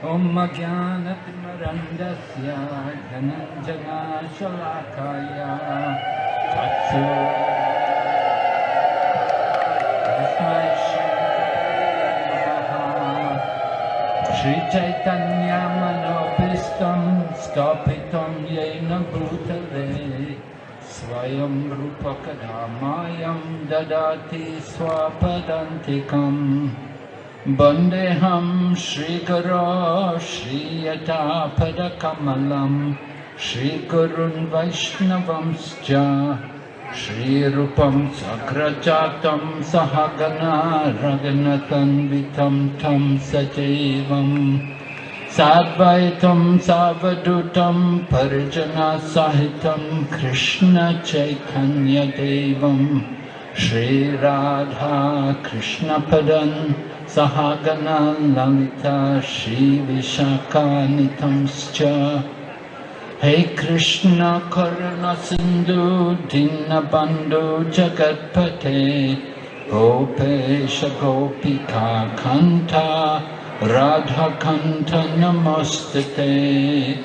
Om Jnanatimirandasya Dhananjana Shalakaya Shri Chaitanya Manobhistam Stapitam Yena Bhutale Swayam Rupa Kadamayam Dadati Swapadantikam Bandeham Shri Guru Shri Yata Padakamalam Shri Gurun Vaishnavamscha Shri Rupam Sagrajatam Sahagana Raghunathan Vitam Tam Sajevam Sadvaitam Savadutam Parijana Sahitam Krishna Chaitanya Devam Shri Radha Krishna Padan Sahagana Lalita Shri Vishakanitamscha Hey Krishna Karuna Sindhu Dinabandhu Jagatpate Gopesha Gopika Kanta Radha Kanta Namostate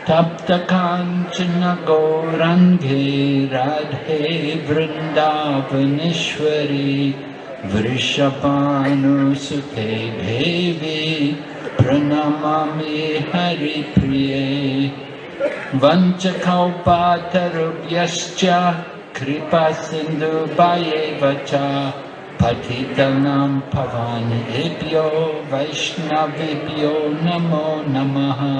Tapta Kanchana Gaurangi Radhe Vrindavaneshwari Vrishabhanu Sute Devi Pranamami Hari Priye Vanchakalpatarubhyascha Kripa Sindhu Bhayevacha Patitanam Pavanebhyo Vaishnavebhyo Namo Namaha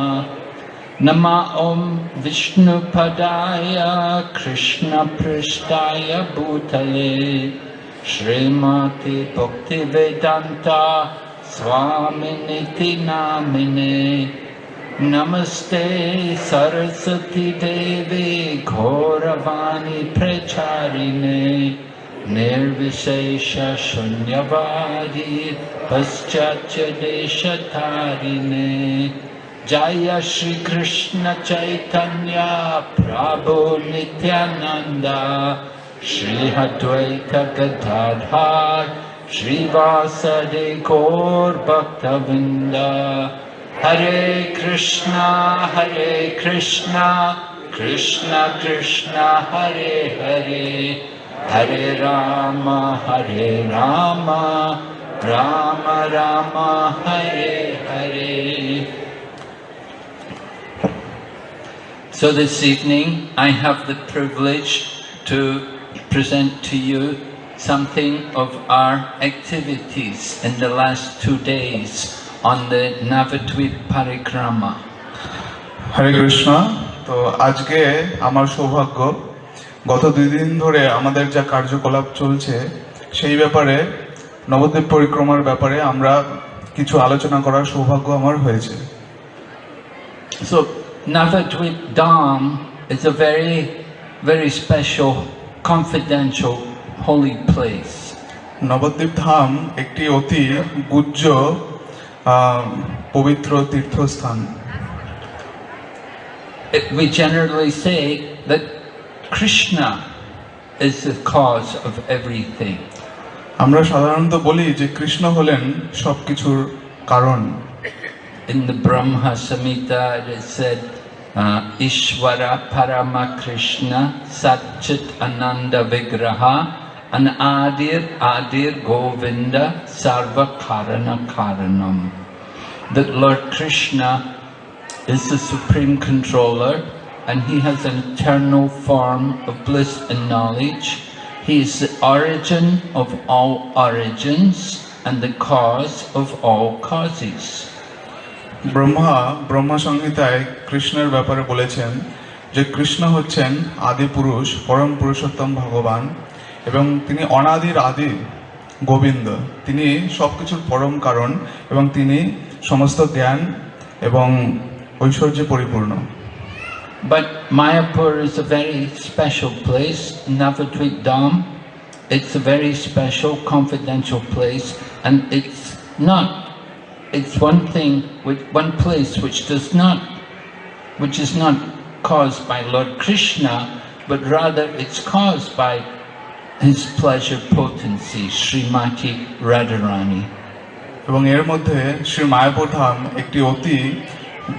Nama Om Vishnu Padaya Krishna Prishtaya Bhutale Srimati Bhaktivedanta Swaminiti Namine Namaste Saraswati Devi Gauravani Pracharine Nirvishesha Shunyavadi Paschatya Deshatarine Jaya Shri Krishna Chaitanya Prabhu Nityananda Shri Advaita Gadadhar Shri Vasadi Gaur Bhaktavinda Hare Krishna Krishna Krishna Hare Hare Hare Rama Rama Rama Hare Hare. So this evening I have the privilege to present to you something of our activities in the last 2 days on the Navadwip Parikrama. Hare Krishna. তো আজকে আমার সৌভাগ্য গত 2 দিন ধরে আমাদের যা কার্যকলাপ চলছে সেই ব্যাপারে নবদ্বীপ পরিক্রমার ব্যাপারে আমরা কিছু আলোচনা করার সৌভাগ্য আমার হয়েছে। So Navadwip Dham is a very special confidential holy place. Nabadwip ধাম একটি অতি গুহ্য পবিত্র তীর্থস্থান। We generally say that Krishna is the cause of everything. আমরা সাধারণত বলি যে কৃষ্ণ হলেন সবকিছুর কারণ। In the Brahma Samhita it is said Ishvara Parama Krishna Satchit Ananda Vigraha An Adir Govinda Sarva Karana Karanam. That Lord Krishna is the supreme controller and he has an eternal form of bliss and knowledge. He is the origin of all origins and the cause of all causes. Brahma সংহিতায় কৃষ্ণের ব্যাপারে বলেছেন যে কৃষ্ণ হচ্ছেন আদি পুরুষ পরম পুরুষোত্তম ভগবান এবং তিনি অনাদির আদি গোবিন্দ, তিনি সবকিছুর পরম কারণ এবং তিনি সমস্ত জ্ঞান এবং ঐশ্বর্যে পরিপূর্ণ। But Mayapur is a very special place, Navadwip Dham. It's a very special confidential place, and it's one place which is not caused by Lord Krishna, but rather it's caused by His pleasure potency, Srimati Radharani. এবং এর মধ্যে শ্রী মায়াপুর ধাম একটি অতি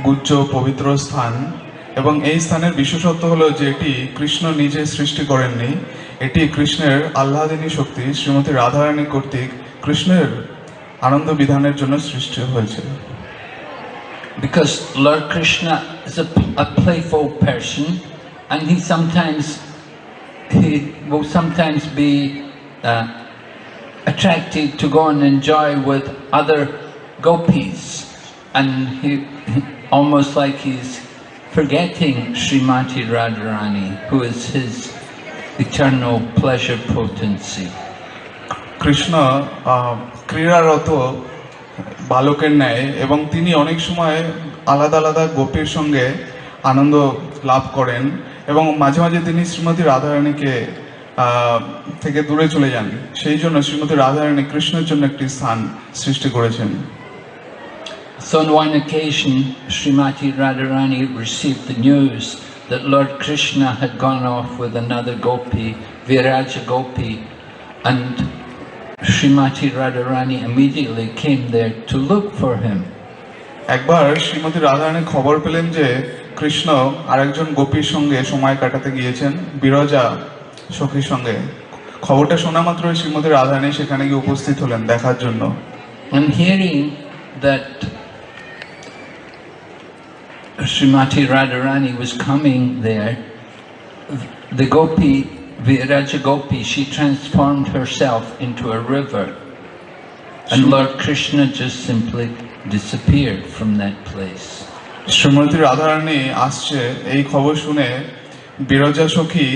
গুজ্জ পবিত্র স্থান এবং এই স্থানের বিশেষত্ব হলো যে এটি কৃষ্ণ নিজে সৃষ্টি করেননি, এটি কৃষ্ণের আহ্লাদিনী শক্তি শ্রীমতী রাধারানী কর্তৃক কৃষ্ণের আনন্দ বিধানের জন্য সৃষ্টি হয়েছে। Because Lord Krishna is a playful person, and he will sometimes be attracted to go and enjoy with other gopis, and he almost like he's forgetting Srimati Radharani, who is his eternal pleasure potency. Krishna ক্রীড়ারত বালকের ন্যায় এবং তিনি অনেক সময় আলাদা আলাদা গোপীর সঙ্গে আনন্দ লাভ করেন এবং মাঝে মাঝে তিনি শ্রীমতী রাধারানীকে থেকে দূরে চলে যান। সেই জন্য শ্রীমতী রাধারানী কৃষ্ণের জন্য একটি স্থান সৃষ্টি করেছেন। So on one occasion, Srimati Radharani received the news that Lord Krishna had gone off with another gopi, Viraja gopi, and Srimati Radharani immediately came there to look for him. একবার শ্রীমতী রাধারানী খবর পেলেন যে কৃষ্ণ আরেকজন গোপীর সঙ্গে সময় কাটাতে গিয়েছেন, বিরজা সখীর সঙ্গে। খবরটা শোনা মাত্রই শ্রীমতী রাধারানী সেখানে গিয়ে উপস্থিত হলেন দেখার জন্য। And hearing that Srimati Radharani was coming there, the gopi, Viraja gopi, she transformed herself into a river, and Lord Krishna just simply disappeared from that place. Shrimati Radharani আসছে এই খবর শুনে বিরজা সখী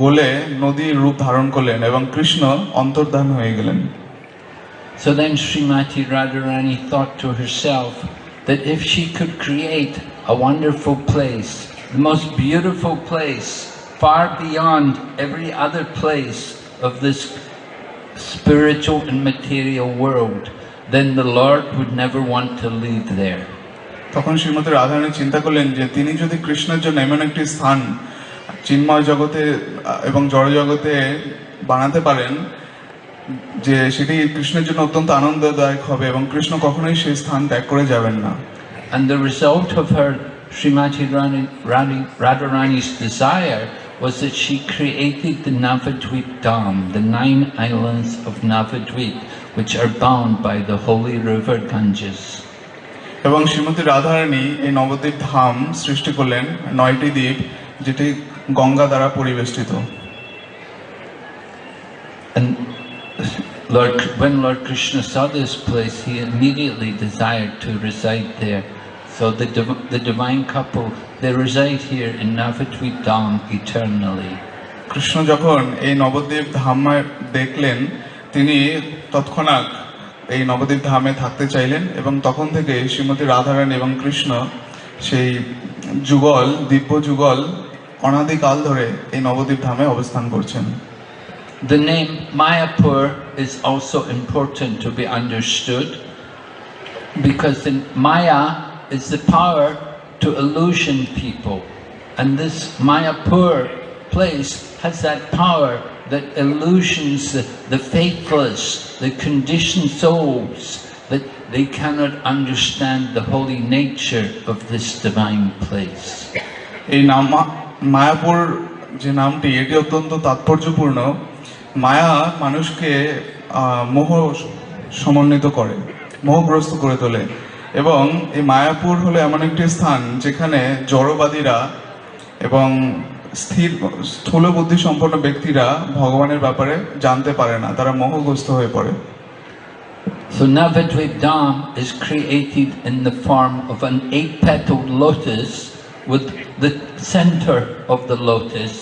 গোলে নদীর রূপ ধারণ করলেন এবং কৃষ্ণ অন্তর্ধান হয়ে গেলেন। So then Srimati Radharani thought to herself that if she could create a wonderful place, the most beautiful place, far beyond every other place of this spiritual and material world, then the Lord would never want to leave there. তখন শ্রীমতী রাধারানী চিন্তা করলেন যে তিনি যদি কৃষ্ণের জন্য এমন একটি স্থান চিন্ময় জগতে এবং জড় জগতে বানাতে পারেন যে সেটি কৃষ্ণের জন্য অত্যন্ত আনন্দদায়ক হবে এবং কৃষ্ণ কখনোই সেই স্থান ত্যাগ করে যাবেন না। And the result of her Srimati Radharani's desire was that she created the Navadwip Dham, the 9 islands of Navadwip, which are bound by the holy river Ganges. এবং শ্রীমতী রাধারানী এই নবদ্বীপ ধাম সৃষ্টি করলেন 9টি দ্বীপ যেটি গঙ্গা দ্বারা পরিবেষ্টিত। And when Lord Krishna saw this place, he immediately desired to reside there. So the divine couple, they reside here in Navadwip Dham eternally. Krishna যখন এই নবদ্বীপ ধাম দেখলেন তিনি তৎক্ষণাৎ এই নবদ্বীপ ধামে থাকতে চাইলেন এবং তখন থেকে শ্রীমতী রাধারানী এবং কৃষ্ণ সেই যুগল দিব্য যুগল অনাদিকাল ধরে এই নবদ্বীপ ধামে অবস্থান করছেন। The name Mayapur is also important to be understood because in Maya is the power to illusion people, and this Mayapur place has that power that illusions the faithless, the conditioned souls, that they cannot understand the holy nature of this divine place. এই নাম মায়াপুর যে নামটি এটি অত্যন্ত তাৎপর্যপূর্ণ। মায়া মানুষকে মোহ সমন্বিত করে, মোহগ্রস্ত করে তোলে এবং এই মায়াপুর হলো এমন একটি স্থান যেখানে জড়বাদীরা এবং স্থূল বুদ্ধি সম্পন্ন ব্যক্তিরা ভগবানের ব্যাপারে জানতে পারে না, তারা মোহগ্রস্ত হয়ে পড়ে। So Navadwip Dham is created in the form of an 8-petaled lotus with the center of the lotus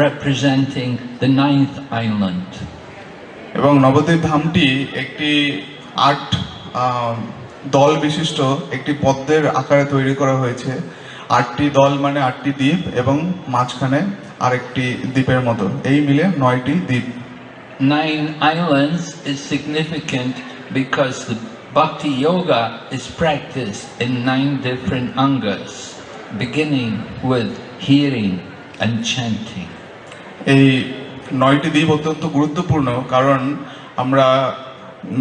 representing the 9th island. এবং নবদ্বীপ ধামটি একটি 8 দল বিশিষ্ট একটি পদ্মের আকারে তৈরি করা হয়েছে। 8টি দল মানে 8টি দ্বীপ এবং মাঝখানে আরেকটি দ্বীপের মতো, এই মিলে 9টি দ্বীপ। 9 islands is significant because the bhakti yoga is practiced in 9 different angas, beginning with hearing and chanting. এই 9টি দ্বীপ অত্যন্ত গুরুত্বপূর্ণ কারণ আমরা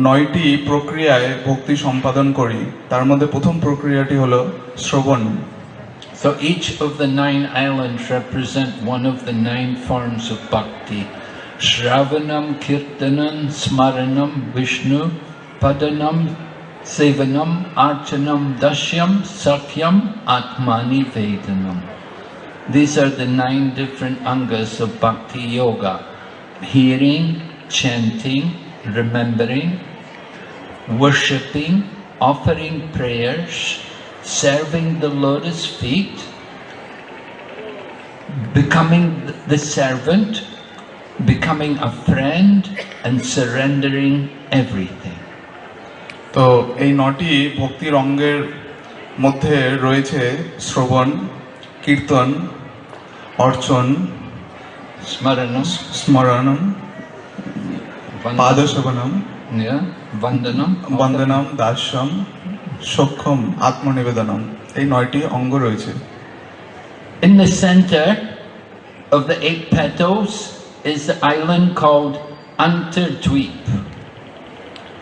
নয়টি প্রক্রিয়ায় ভক্তি সম্পাদন করি। তার মধ্যে প্রথম প্রক্রিয়াটি হলো শ্রবণ। So each of the 9 islands represent one of the 9 forms of bhakti. Shravanam, Kirtanam, Smaranam, Vishnu, Padanam, Sevanam, Archanam, Dashyam, Sakyam, Atmani Vedanam. These are the 9 different angas of bhakti yoga. Hearing, chanting, remembering, worshipping, offering prayers, serving the lotus feet, becoming the servant, becoming a friend, and surrendering everything. তো এই 9টি ভক্তির অঙ্গের মধ্যে রয়েছে শ্রবণ, কীর্তন, অর্চন, স্মরণম, পাদশবনম, বন্দনম, দাস্যম, সক্ষম, আত্মনিবেদনম। এই 9টি অঙ্গ রয়েছে। In the center of the 8 petals is the island called Navadwip.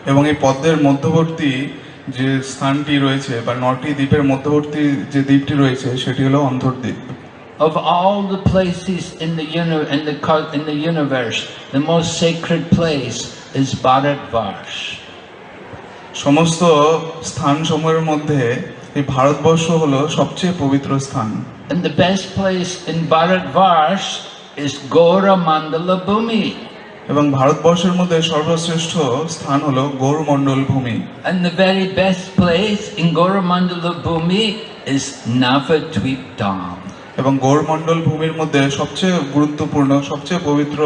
এবং এই পদ্মের মধ্যবর্তী যে স্থানটি রয়েছে বা 9টি দ্বীপের মধ্যবর্তী যে দ্বীপটি রয়েছে সেটি হলো অন্তর্দ্বীপ। Of all the places in the universe, the most sacred place is Bharatvarsh. সমস্ত স্থানসমূহের মধ্যে এই ভারতবর্ষ হলো সবচেয়ে পবিত্র স্থান। And the best place in Bharatvarsh is Gaura Mandala Bhumi. এবং ভারতবর্ষের মধ্যে সর্বশ্রেষ্ঠ স্থান হলো গৌরমণ্ডল ভূমি। And the very best place in Gaura Mandala Bhumi is Navadwip Dham. এবং গৌরমণ্ডল ভূমির মধ্যে সবচেয়ে গুরুত্বপূর্ণ সবচেয়ে পবিত্র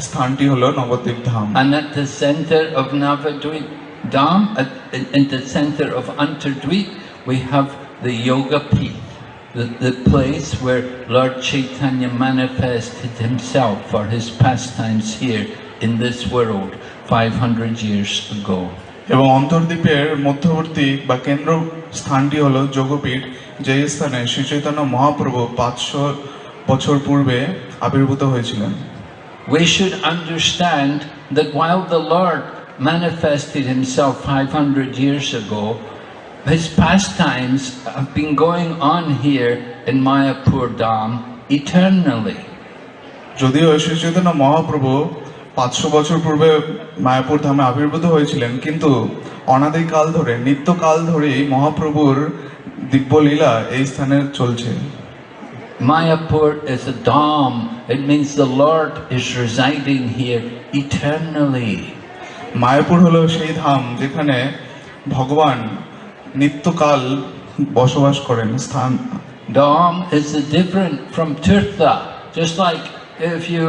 স্থানটি হলো নবদ্বীপ ধাম। And at the center of Navadwip Dham, in the center of Antardvip, we have the Yoga Peeth, the place where Lord Chaitanya manifested himself for his pastimes here in this world 500 years ago. এবং অন্তর্দ্বীপের মধ্যবর্তী বা কেন্দ্র স্থানটি হলো যোগপীঠ, যে স্থানে শ্রী চৈতন্য মহাপ্রভু 500 বছর পূর্বে আবির্ভূত হয়েছিলেন। We should understand that while the Lord manifested himself 500 years ago, his pastimes have been going on here in Mayapur Dham eternally. যদিও শ্রী চৈতন্য মহাপ্রভু 500 বছর পূর্বে মায়াপুর ধামে আবির্ভূত হয়েছিলেন, কিন্তু অনাদিকাল ধরে নিত্যকাল ধরেই মহাপ্রভুর দিব্যলীলা এই স্থানে চলছে। Mayapur is a dham. It means the Lord is residing here eternally. Mayapur হলো সেই ধাম যেখানে ভগবান নিত্যকাল বসবাস করেন স্থান। Dham is different from Tirtha. Just like if you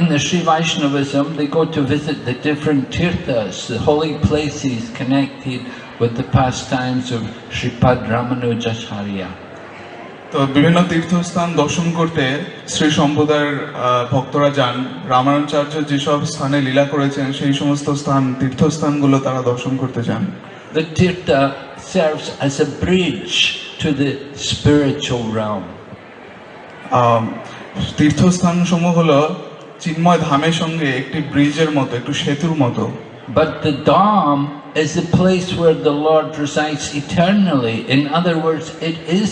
in the Sri Vaishnavism, they go to visit the different tirthas, the holy places connected with the pastimes of Sripad Ramanujacharya. তো বিভিন্ন তীর্থস্থান দর্শন করতে শ্রী সম্প্রদায়ের ভক্তরা যান। রামানুজাচার্য যেসব স্থানে লীলা করেছেন সেই সমস্ত তীর্থস্থানগুলো তারা দর্শন করতে যান। The tirtha serves as a bridge to the spiritual realm. তীর্থস্থান সমূহ হলো চিন্ময় ধামের সঙ্গে একটি ব্রিজের মতো, একটু সেতুর মতো। But the dham is the place where the Lord resides eternally. In other words, it is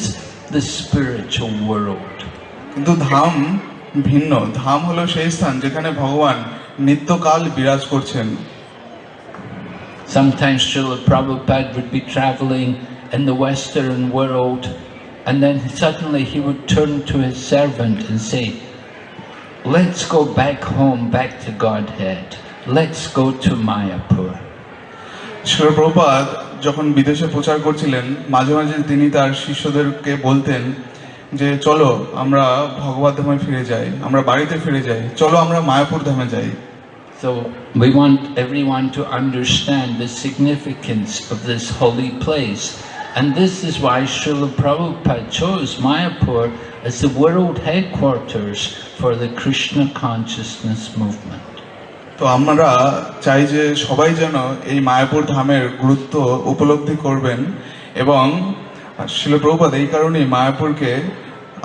the spiritual world. কিন্তু ধাম ভিন্ন। ধাম হলো সেই স্থান যেখানে ভগবান নিত্যকাল বিরাজ করছেন। Sometimes Srila Prabhupada would be traveling in the Western world, and then suddenly he would turn to his servant and say, "Let's go back home, back to Godhead. Let's go to Mayapur." Srila Prabhupada যখন বিদেশে প্রচার করছিলেন, মাঝে মাঝে তিনি তার শিষ্যদেরকে বলতেন যে চলো আমরা ভগবত ধামে ফিরে যাই, আমরা বাড়িতে ফিরে যাই, চলো আমরা মায়াপুর ধামে যাই। So we want everyone to understand the significance of this holy place. And this is why Srila Prabhupada chose Mayapur as the world headquarters for the Krishna consciousness movement. তো আমরা চাই যে সবাই যেন এই মায়াপুর ধামের গুরুত্ব উপলব্ধি করবেন, এবং শ্রীল প্রভুপাদ এই কারণেই মায়াপুরকে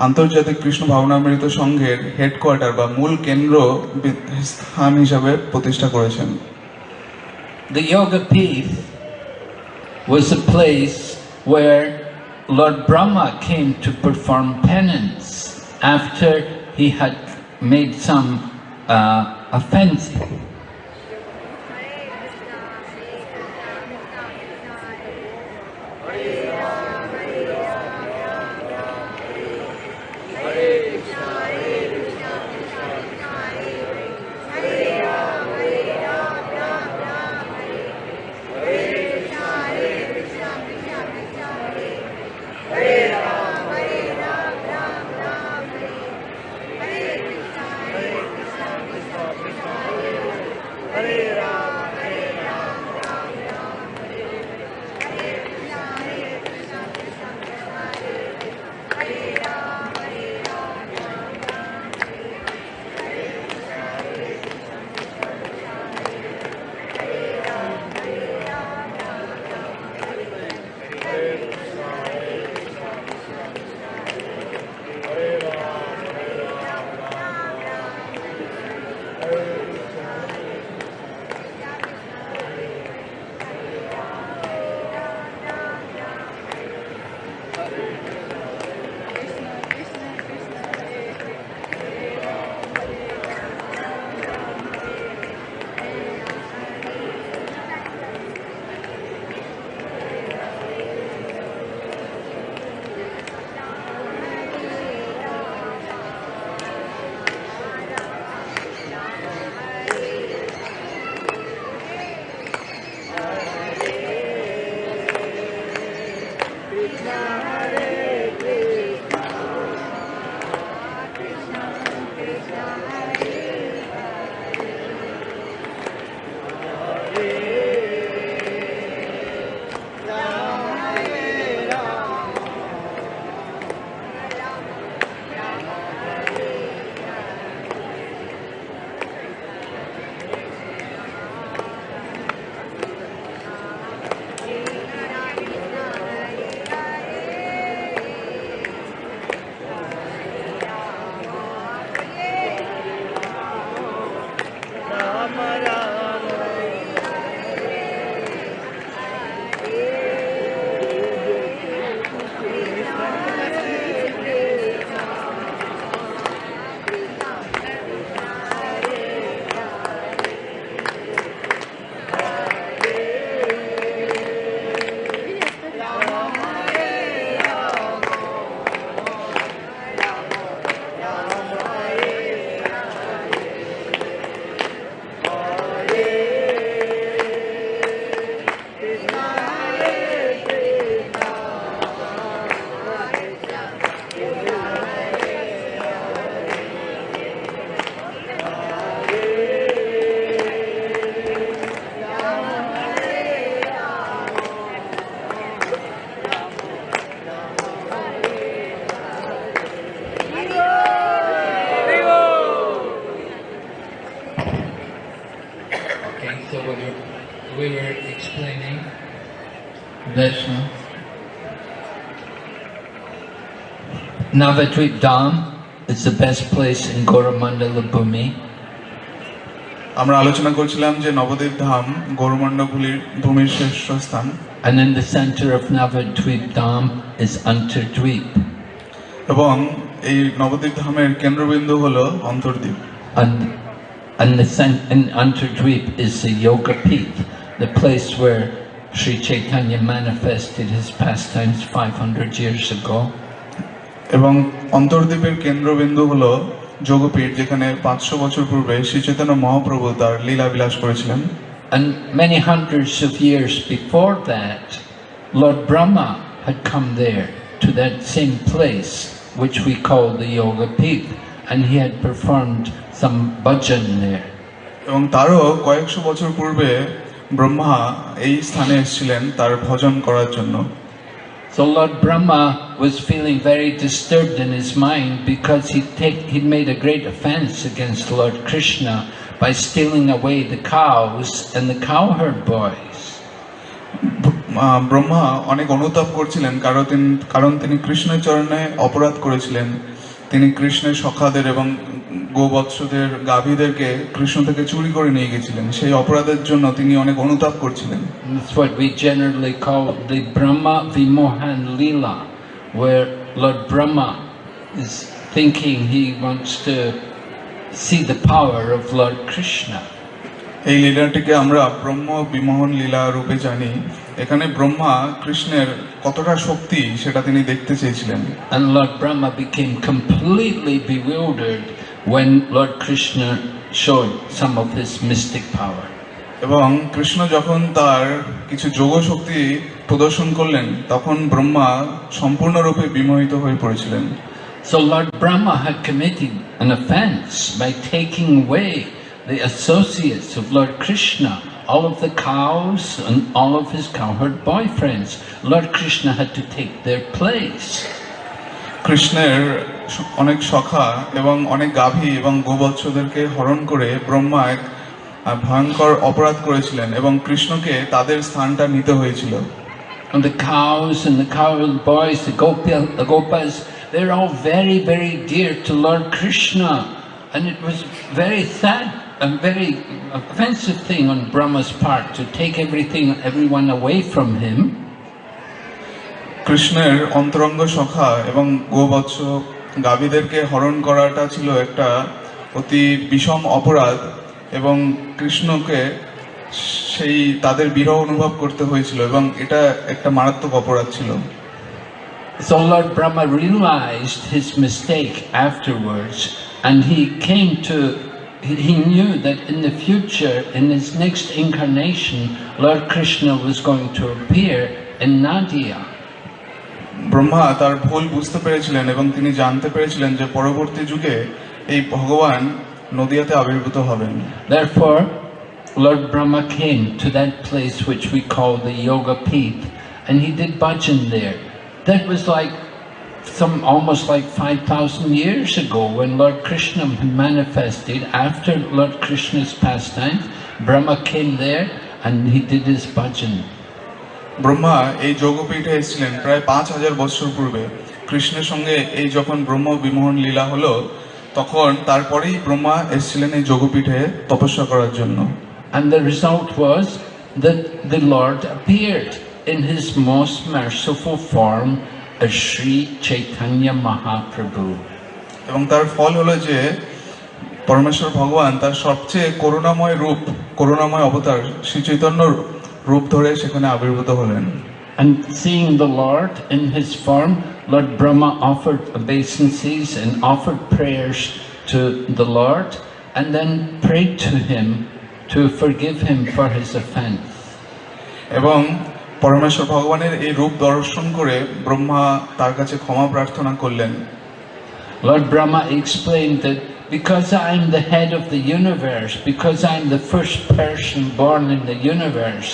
আন্তর্জাতিক কৃষ্ণ ভাবনামৃত সংঘের হেডকোয়ার্টার বা মূল কেন্দ্র স্থান হিসাবে প্রতিষ্ঠা করেছেন। the Yoga Pith was a place where Lord Brahma came to perform penance after he had made some offense. So we were explaining that Navadwip Dham is the best place in Goromandala Bhumi. আমরা আলোচনা করছিলাম যে নবদ্বীপ ধাম গৌরমণ্ডল ভূমির শ্রেষ্ঠ স্থান। And in the center of Navadwip Dham is Antardweep. এবং এই নবদ্বীপ ধামের কেন্দ্রবিন্দু হলো অন্তর্দ্বীপ। And in Antardweep is the Yoga Pith, the place where Sri Chaitanya manifested his pastimes 500 years ago. এবং অন্তর্দ্বীপের কেন্দ্রবিন্দু হলো যোগপীঠ, যেখানে 500 বছর পূর্বে শ্রী চৈতন্য মহাপ্রভু তার লীলা বিলাস করেছিলেন। And many hundreds of years before that, Lord Brahma had come there to that same place, which we call the Yoga Pith, and he had performed some bhajan there. এবং তারও কয়েকশো বছর পূর্বে ব্রহ্মা এই স্থানে এসেছিলেন তার ভজন করার জন্য। So Lord Brahma was feeling very disturbed in his mind because he'd made a great offense against Lord Krishna by stealing away the cows and the cowherd boys. Brahma অনেক অনুতাপ করছিলেন কারণ তিনি কৃষ্ণের চরণে অপরাধ করেছিলেন। তিনি কৃষ্ণের সখাদের এবং গোবৎসদের গাভীদেরকে কৃষ্ণ থেকে চুরি করে নিয়ে গেছিলেন, সেই অপরাধের জন্য তিনি অনেক অনুতাপ করছিলেন। That's what we generally call the Brahma Vimohan Leela, where Lord Brahma is thinking he wants to see the power of Lord Krishna. এই লীলাটিকে আমরা ব্রহ্ম বিমোহন লীলা রূপে জানি। এখানে ব্রহ্মা কৃষ্ণের কতটা শক্তি সেটা তিনি দেখতে চেয়েছিলেন। And Lord Brahma became completely bewildered when Lord Krishna showed some of his mystic power. এবং কৃষ্ণ যখন তার কিছু যোগ শক্তি প্রদর্শন করলেন, তখন ব্রহ্মা সম্পূর্ণরূপে বিমোহিত হয়ে পড়েছিলেন। So Lord Brahma had committed an offense by taking away the associates of Lord Krishna, all of the cows and all of his cowherd boyfriends. Lord Krishna had to take their place. কৃষ্ণের অনেক সখা এবং অনেক গাভী এবং গোবৎসদেরকে হরণ করে ব্রহ্মা এক ভয়ঙ্কর অপরাধ করেছিলেন এবং কৃষ্ণকে তাদের স্থানটা নিতে হয়েছিল। And the cows and the cowherd boys, the gopas, they're all very, very dear to Lord Krishna. And it was very sad, a very offensive thing on Brahma's part to take everyone away from him. কৃষ্ণের অন্তরঙ্গ সখা এবং গোবৎস গাভীদেরকে হরণ করাটা ছিল একটা অতি বিষম অপরাধ এবং কৃষ্ণকে সেই তাদের বিরহ অনুভব করতে হয়েছিল এবং এটা একটা মারাত্মক অপরাধ ছিল। So Lord Brahma realized his mistake afterwards, and he knew that in the future, in his next incarnation, Lord Krishna was going to appear in Nadia. Brahma তার ভুল বুঝতে পেরেছিলেন এবং তিনি জানতে পেরেছিলেন যে পরবর্তী যুগে এই ভগবান নদিয়াতে আবির্ভূত হবেন। Therefore, Lord Brahma came to that place which we call the Yoga Peeth, and he did bhajan there. That was like almost like 5,000 years ago when Lord Krishna manifested. After Lord Krishna's pastimes, Brahma came there and he did his bhajan. Brahma এই যোগপীঠে এসেছিলেন প্রায় 5,000 বছর পূর্বে। কৃষ্ণের সঙ্গে এই যখন ব্রহ্ম বিমোহন লীলা হলো, তখন তারপরেই ব্রহ্মা এসেছিলেন এই যোগপীঠে তপস্যা করার জন্য। And the result was that the Lord appeared in his most merciful form as Sri Chaitanya Mahaprabhu. এবং তার ফল হলো যে পরমেশ্বর ভগবান তার সবচেয়ে করুণাময় রূপ, করুণাময় অবতার শ্রী চৈতন্য রূপ ধরে সেখানে আবির্ভূত হলেন। And seeing the Lord in his form, Lord Brahma offered obeisances and offered prayers to the Lord, and then prayed to him to forgive him for his offense. এবং পরমেশ্বর ভগবানের এই রূপ দর্শন করে ব্রহ্মা তার কাছে ক্ষমা প্রার্থনা করলেন। Lord Brahma explained that because I am the head of the universe, because I am the first person born in the universe,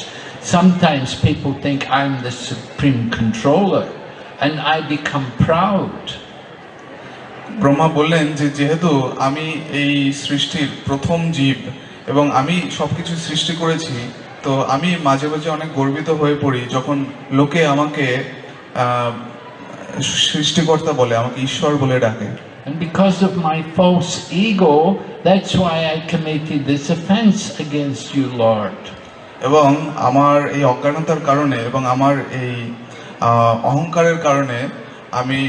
sometimes people think I'm the supreme controller and I become proud. Brahma বললেন যে যেহেতু আমি এই সৃষ্টির প্রথম জীব এবং আমি সবকিছু সৃষ্টি করেছি, তো আমি মাঝে মাঝে অনেক গর্বিত হয়ে পড়ি যখন লোকে আমাকে সৃষ্টিকর্তা বলে, আমাকে ঈশ্বর বলে ডাকে। And because of my false ego, that's why I committed this offense against you, Lord. এবং আমার এই অজ্ঞানতার কারণে এবং আমার এই অহংকারের কারণে আমি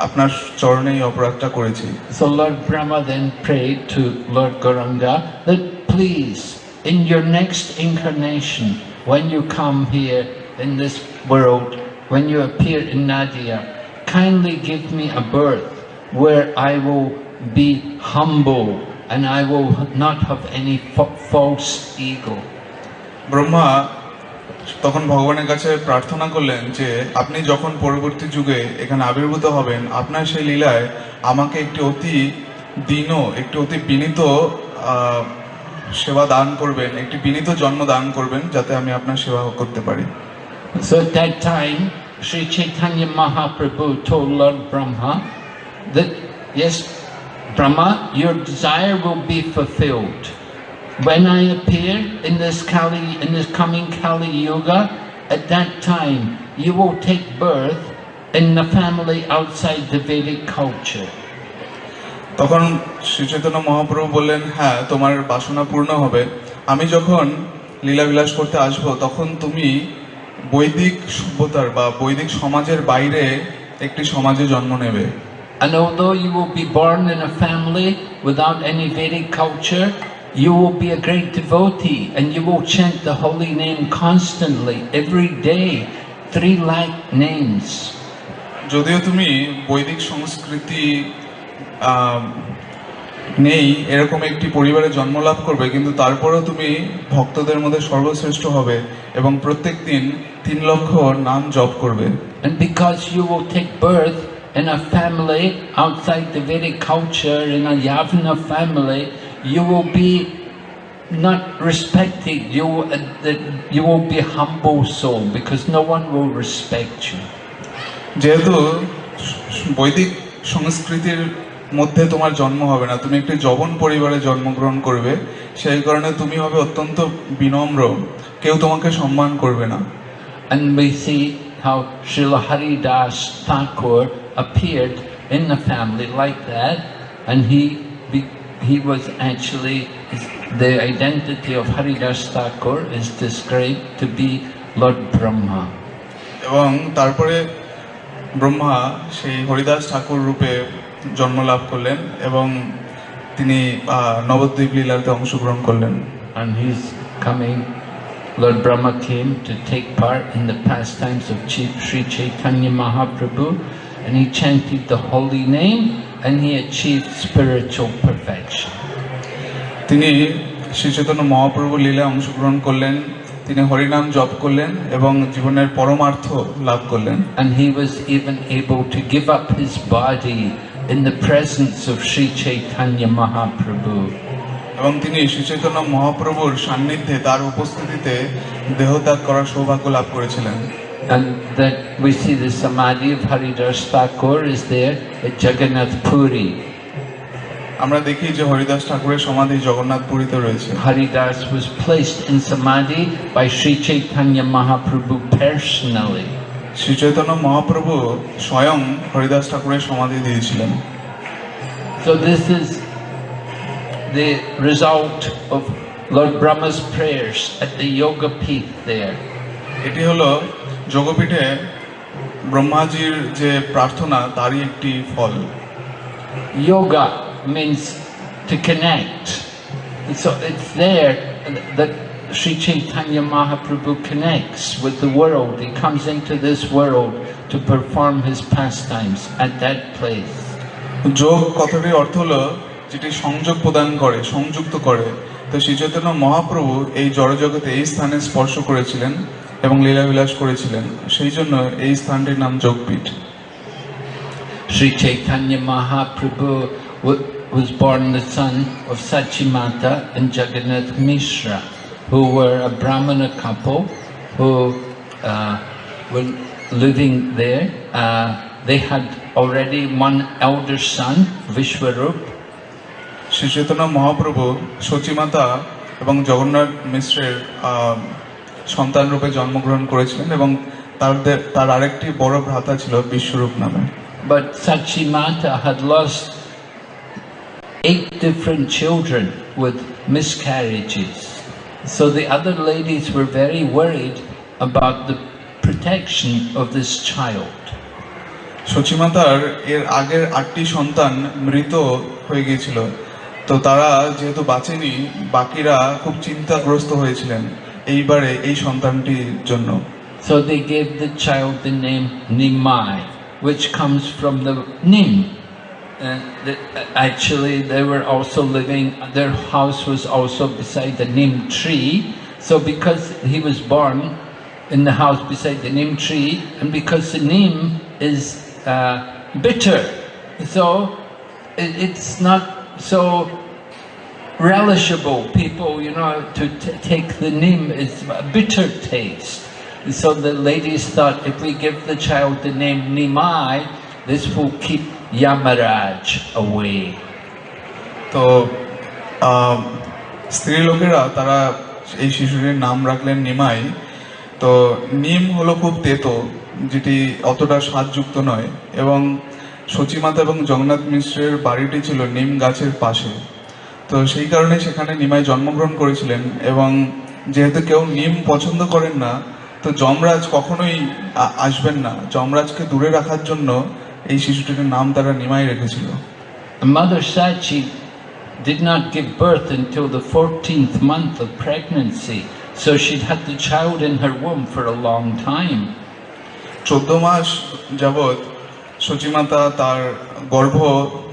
আপনার চরণে এই অপরাধটা করেছি। So Lord Brahma then prayed to Lord Gauranga that please, in your next incarnation, when you come here in this world, when you appear in Nadia, kindly give me a birth where I will be humble and I will not have any false ego. Brahma তখন ভগবানের কাছে প্রার্থনা করলেন যে আপনি যখন পরবর্তী যুগে এখানে আবির্ভূত হবেন, আপনার সেই লীলায় আমাকে একটি অতি দীন, একটি অতি বিনীত সেবা দান করবেন, একটি বিনীত জন্ম দান করবেন, যাতে আমি আপনার সেবা করতে পারি। So at that time, Sri Chaitanya Mahaprabhu told Lord Brahma that yes, Brahma, your desire will be fulfilled. When I appear in this coming Kali Yuga, at that time you will take birth in the family outside the Vedic culture. তখন শ্রী চৈতন্য মহাপ্রভু বললেন, হ্যাঁ, তোমার বাসনা পূর্ণ হবে। আমি যখন লীলাবিলাস করতে আসবো তখন তুমি বৈদিক সভ্যতার বা বৈদিক সমাজের বাইরে একটি সমাজে জন্ম নেবে। And although you will be born in a family without any Vedic culture, you will be a great devotee and you will chant the holy name constantly, every day, 3 lakh names. যদিও তুমি বৈদিক সংস্কৃতি নেই এরকম একটি পরিবারে জন্ম লাভ করবে, কিন্তু তারপরেও তুমি ভক্তদের মধ্যে সর্বশ্রেষ্ঠ হবে এবং প্রত্যেক দিন 3 লক্ষ নাম জপ করবে। And because you will take birth in a family outside the Vedic culture, in a Yavana family, you will be not respected. You will be humble soul because no one will respect you. যেহেতু বৈদিক সংস্কৃতির মধ্যে তোমার জন্ম হবে না, তুমি একটি যবন পরিবারে জন্মগ্রহণ করবে, সেই কারণে তুমি হবে অত্যন্ত বিনম্র, কেউ তোমাকে সম্মান করবে না। And we see how Srila Haridas Thakur appeared in the family like that, and he was actually, the identity of Haridas Thakur is described to be Lord Brahma. এবং তারপরে ব্রহ্মা সেই হরিদাস ঠাকুর রূপে জন্ম লাভ করলেন এবং তিনি নবদ্বীপ লীলাতে অংশগ্রহণ করলেন। And he's coming, Lord Brahma came to take part in the pastimes of Sri Chaitanya Mahaprabhu, and he chanted the holy name and he achieved spiritual perfection. তিনি শ্রী চৈতন্য মহাপ্রভু লীলায় অংশগ্রহণ করলেন, তিনি হরিনাম জপ করলেন এবং জীবনের পরমার্থ লাভ করলেন। And he was even able to give up his body in the presence of Sri Chaitanya Mahaprabhu. এবং তিনি শ্রী চৈতন্য মহাপ্রভুর সান্নিধ্যে তার উপস্থিতিতে দেহত্যাগ করার সৌভাগ্য লাভ করেছিলেন। And that we see the samadhi of Haridas Thakur is there at Jagannath Puri. আমরা দেখি যে হরিদাস ঠাকুরের সমাধি জগন্নাথ পুরীতে রয়েছে। Haridas was placed in samadhi by Sri Chaitanya Mahaprabhu personally. Shri Chaitanya Mahaprabhu স্বয়ং হরিদাস ঠাকুরের সমাধি দিয়েছিলেন। So this is the result of Lord Brahma's prayers at the Yoga Peeth there. এটি হলো যোগপীঠে ব্রহ্মাজির যে প্রার্থনা তারই একটি ফল। Yoga means to connect. So it's there that Sri Chaitanya Mahaprabhu connects with the world. He comes into this world to perform his pastimes at that place. যোগ কথাটির অর্থ হলো যেটি সংযোগ প্রদান করে, সংযুক্ত করে। তো শ্রী চৈতন্য মহাপ্রভু এই জড়জগতে এই স্থানে স্পর্শ করেছিলেন এবং লীলাবিলাস করেছিলেন, সেই জন্য এই স্থানটির নাম Yogpeeth. Sri Chaitanya Mahaprabhu was born the son of Sachimata and Jagannath Mishra, who were a Brahmana couple who were living there. They had already one elder son, Vishwarup. Shri Chaitanya Mahaprabhu সচিমাতা এবং জগন্নাথ মিশ্রের সন্তান রূপে জন্মগ্রহণ করেছিলেন এবং তার আরেকটি বড় ভ্রাতা ছিল বিশ্বরূপ নামে। But Sachimata had lost 8 different children with miscarriages. So the other ladies were very worried about the protection of this child. সচিমাতার এর আগের 8টি সন্তান মৃত হয়ে গিয়েছিল, তো তারা যেহেতু বাঁচেনি, বাকিরা খুব চিন্তাগ্রস্ত হয়েছিলেন এইবারে এই সন্তানটির জন্য। So they gave the child the name Nimai, which comes from the Nim. Actually, they were also living, their house was also beside the Nim tree. So because he was born in the house beside the Nim tree, and because the Nim is bitter, so it's not so relishable. People, to take the Nim, it's a bitter taste. So the ladies thought, if we give the child the name Nimai, this will keep Yamaraj away. তো স্ত্রী লোকেরা তারা এই শিশুটির নাম রাখলেন নিমাই। তো নিম হলো খুব তেতো, যেটি অতটা স্বাদযুক্ত নয়, এবং সচিমাতা এবং জগন্নাথ মিশ্রের বাড়িটি ছিল নিম গাছের পাশে। তো সেই কারণে সেখানে নিমাই জন্মগ্রহণ করেছিলেন, এবং যেহেতু কেউ নিম পছন্দ করেন না, তো যমরাজ কখনোই আসবেন না, যমরাজকে দূরে রাখার জন্য এই শিশুটির নাম তারা নিমাই রেখেছিল। The mother said she did not give birth until the 14th month of pregnancy, so she'd had the child in her womb for a long time. 14 মাস যাবৎ সচিমাতা তার গর্ভ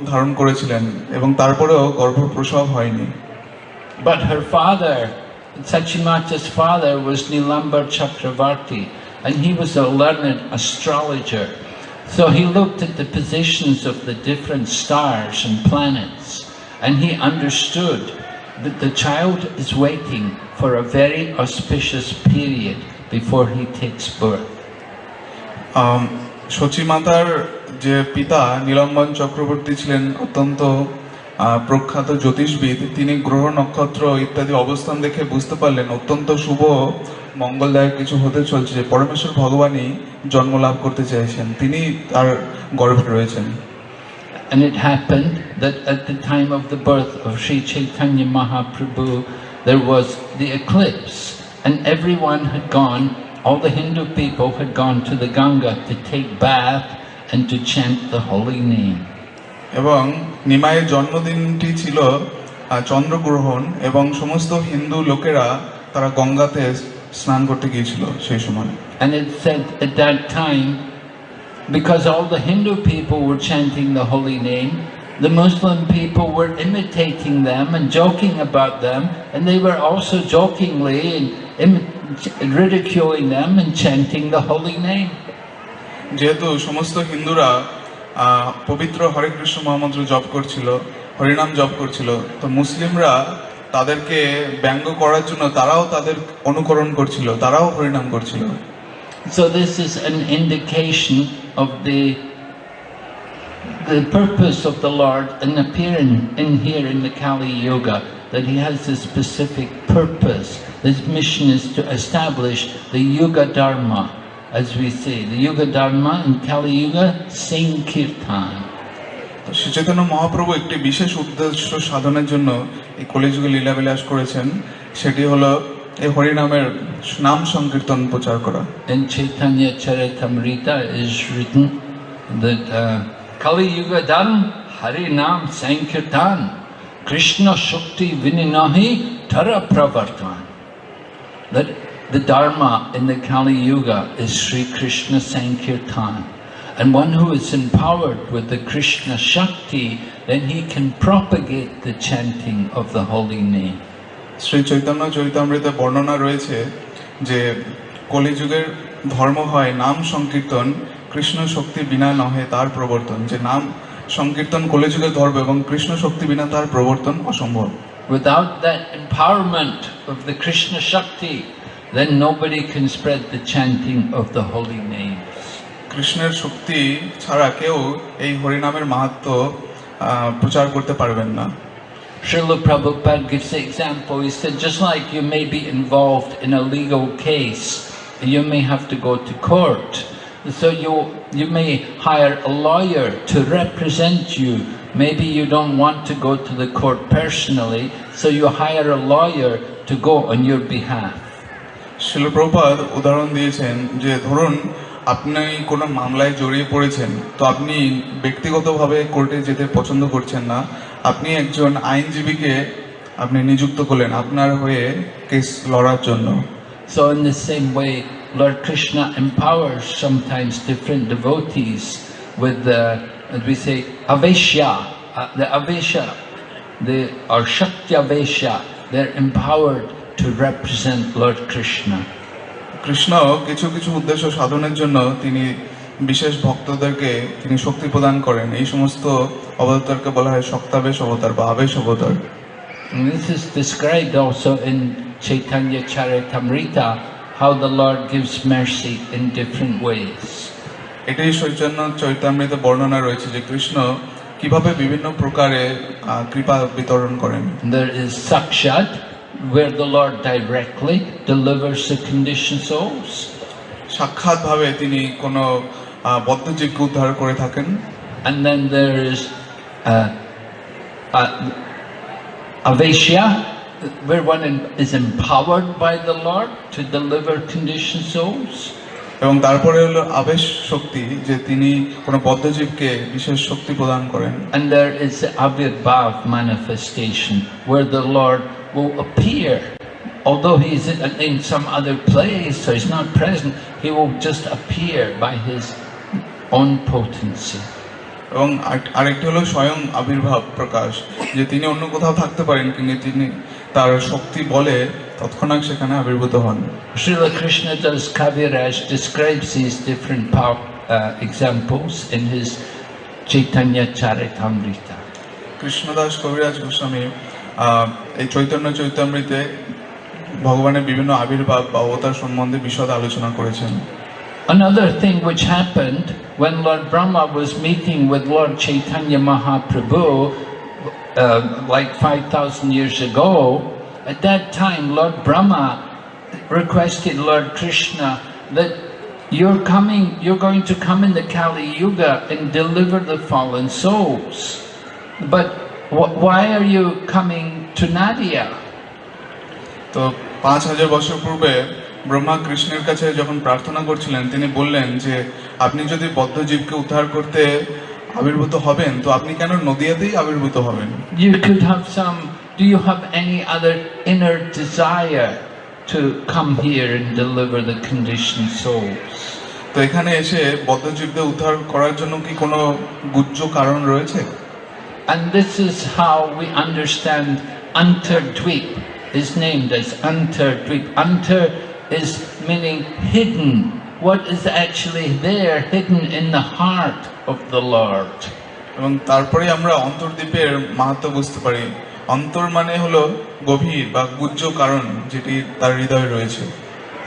ধারণ করেছিলেন, এবং তারপরেও গর্ভপ্রসব হয়নি। But her father, Sachimata's father, was Nilambar Chakravarti, and he was a learned astrologer. So he looked at the positions of the different stars and planets, and he understood that the child is waiting for a very auspicious period before he takes birth. সচিমাতার যে পিতা নীলম্বন চক্রবর্তী ছিলেন অত্যন্ত প্রখ্যাত জ্যোতিষবিদ। তিনি গ্রহ নক্ষত্র ইত্যাদি অবস্থান দেখে বুঝতে পারলেন অত্যন্ত শুভ মঙ্গলদায়ক কিছু হতে চলছে, যে পরমেশ্বর ভগবানই জন্ম লাভ করতে চাইছেন, তিনি তার গর্ভে রয়েছেন। And it happened that at the time of the birth of Sri Chaitanya Mahaprabhu, there was the eclipse, and everyone had gone, all the Hindu people had gone to the Ganga to take bath and to chant the holy name. এবং নিমাইয়ের জন্মদিনটি ছিল চন্দ্রগ্রহণ, এবং সমস্ত হিন্দু লোকেরা তারা গঙ্গাতে স্নান করতে গিয়েছিল সেই সময়। And it said at that time, because all the Hindu people were chanting the holy name, the Muslim people were imitating them and joking about them, and they were also jokingly and ridiculing them and chanting the holy name. যেহেতু সমস্ত হিন্দুরা পবিত্র হরে কৃষ্ণ মহামন্ত্র জপ করছিল, হরিনাম জপ করছিল, তো মুসলিমরা তাদেরকে ব্যঙ্গ করার জন্য তারাও তাদের অনুকরণ করছিল, তারাও হরিনাম করছিল। So this is an indication of the purpose of the Lord in appearing in here in the Kali Yuga, that he has a specific purpose. His mission is to establish the Yuga Dharma, as we say. The Yuga Dharma in Kali Yuga, sing Kirtan. Shri Chaitanya Mahaprabhu একটি বিশেষ উদ্দেশ্য সাধনের জন্য এই কলিযুগে লীলাবিলাস করেছেন, সেটি হলো এই হরিনামের নাম সংকীর্তন প্রচার করা। In Chaitanya Charitamrita is written that Kali Yuga Dharma Hari Nam Sankirtan Krishna Shakti Vininahi Tara Pravartan. That the Dharma in the Kali Yuga is Sri Krishna Sankirtan. And one who is empowered with the Krishna Shakti, then he can propagate the chanting of the holy name. Shri Chaitanya চরিতামৃতে বর্ণনা রয়েছে যে কলিযুগের ধর্ম হয় নাম সংকীর্তন, কৃষ্ণ শক্তি বিনা নহে তার প্রবর্তন। যে নাম সংকীর্তন কলিযুগের ধর্ম, এবং কৃষ্ণ শক্তি বিনা তার প্রবর্তন অসম্ভব। Without that empowerment of the Krishna Shakti, then nobody can spread the chanting of the holy names. কৃষ্ণের শক্তি ছাড়া কেউ এই হরিনামের মাহাত্ম্য প্রচার করতে পারবেন না। Srila Prabhupada gives the example. He said, just like you may be involved in a legal case, you may have to go to court. So you may hire a lawyer to represent you. Maybe you don't want to go to the court personally, so you hire a lawyer to go on your behalf. Srila Prabhupada উদাহরণ দিয়েছেন যে ধরুন আপনি কোনো মামলায় জড়িয়ে পড়েছেন, তো আপনি ব্যক্তিগতভাবে কোর্টে যেতে পছন্দ করছেন না, আপনি একজন আইনজীবীকে আপনি নিযুক্ত করলেন আপনার হয়ে কেস লড়ার জন্য। So in the same way, Lord Krishna empowers sometimes different devotees with the, as we say, avesha, or shaktavesha. They're empowered to represent Lord Krishna. Krishna কিছু কিছু উদ্দেশ্য সাধনের জন্য তিনি বিশেষ ভক্তদেরকে তিনি শক্তি প্রদান করেন। এই সমস্ত অবতারকে বলা হয় শক্তাবেশ অবতার বা আবেশ অবতার। And this is described also in Chaitanya Charitamrita, how the Lord gives mercy in different ways. এটাই চৈতন্য চরিতামৃতে বর্ণনা রয়েছে যে কৃষ্ণ কিভাবে বিভিন্ন প্রকারে কৃপা বিতরণ করেন। There is Sakshat, where the Lord directly delivers the conditioned souls. সাক্ষাৎ ভাবে তিনি কোনো বদ্ধজীবকে উদ্ধার করে থাকেন। and then there is Aveshya, where one is empowered by the Lord to deliver conditioned souls. এবং তারপরে হলো আবেশ শক্তি, যে তিনি কোনো বদ্ধজীবকে বিশেষ শক্তি প্রদান করেন। And there is the Avirbhav manifestation, where the Lord will appear. Although he is in some other place, so he's not present, he will just appear by his own potency. এবং আরেকটি হলো স্বয়ং আবির্ভাব প্রকাশ, যে তিনি অন্য কোথাও থাকতে পারেন কিন্তু তিনি তার শক্তি বলে তৎক্ষণাৎ সেখানে আবির্ভূত হন। Srila Krishna Das Kaviraj describes these different examples in his Chaitanya Charitamrita. Krishnadas কবিরাজ গোস্বামী এই চৈতন্য চৈতামৃতে ভগবানের বিভিন্ন আবির্ভাব বা অবতার সম্বন্ধে বিশদ আলোচনা করেছেন। Another thing which happened when Lord Brahma was meeting with Lord Chaitanya Mahaprabhu like 5,000 years ago, at that time Lord Brahma requested Lord Krishna that you're going to come in the Kali Yuga and deliver the fallen souls. But why are you coming to Nadia? তো 5,000 বছর পূর্বে ব্রহ্মা কৃষ্ণের কাছে যখন প্রার্থনা করছিলেন, তিনি বললেন যে আপনি যদি বদ্ধজীবকে উদ্ধার করতে আবির্ভূত হবেন, তো আপনি কেন নদিয়াতেই আবির্ভূত হবেন? Do you have any other inner desire to come here and deliver the conditioned souls? তো এখানে এসে বদ্ধজীবদের উদ্ধার করার জন্য কি কোনো গুহ্য কারণ রয়েছে? And this is how we understand Antardvip is named as Antardvip. Antar is meaning hidden. What is actually there, hidden in the heart of the Lord. এবং তারপরে আমরা অন্তর্দ্বীপের মাহাত্ম্য বুঝতে পারি। অন্তর মানে হলো গভীর বা গুহ্য কারণ, যেটি তার হৃদয়ে রয়েছে।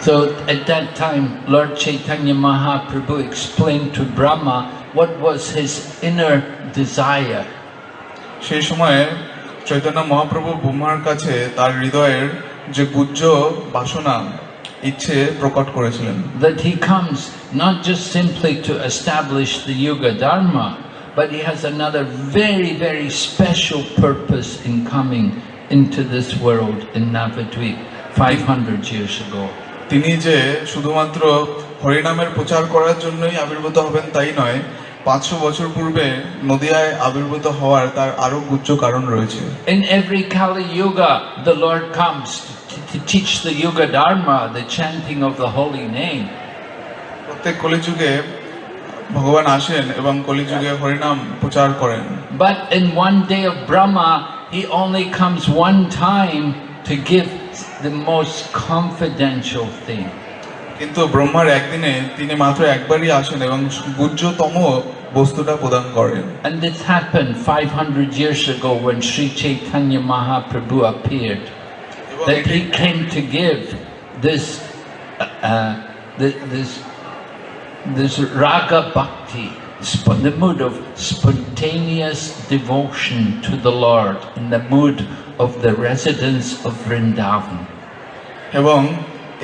So at that time Lord Chaitanya Mahaprabhu explained to Brahma what was his inner desire. সেই সময়ে চৈতন্য মহাপ্রভু ব্রহ্মার কাছে তার হৃদয়ের যে গুহ্য বাসনা ইচ্ছে প্রকট করেছিলেন। That he comes not just simply to establish the Yuga Dharma, but he has another very, very special purpose in coming into this world in Navadwip 500 years ago. তিনি যে শুধুমাত্র হরিনামের প্রচার করার জন্যই আবির্ভূত হবেন তাই নয়, 500 বছর পূর্বে নদিয়ায় আবির্ভূত হওয়ার তার আরো গুহ্য কারণ রয়েছে। In every Kali Yuga, the Lord comes to teach the Yuga Dharma, the chanting of the holy name. প্রত্যেক কলিযুগে ভগবান আসেন এবং কলিযুগে হরিনাম প্রচার করেন। But in one day of Brahma, he only comes one time to give the most confidential thing. কিন্তু ব্রহ্মার একদিনে তিনি মাত্র একবারই আসেন এবং গুহ্যতম বস্তুটা প্রদান করেন। And this happened 500 years ago when Sri Chaitanya Mahaprabhu appeared. That he came to give this raga bhakti, the mood of spontaneous devotion to the Lord, in the mood of the residents of Vrindavan. এবং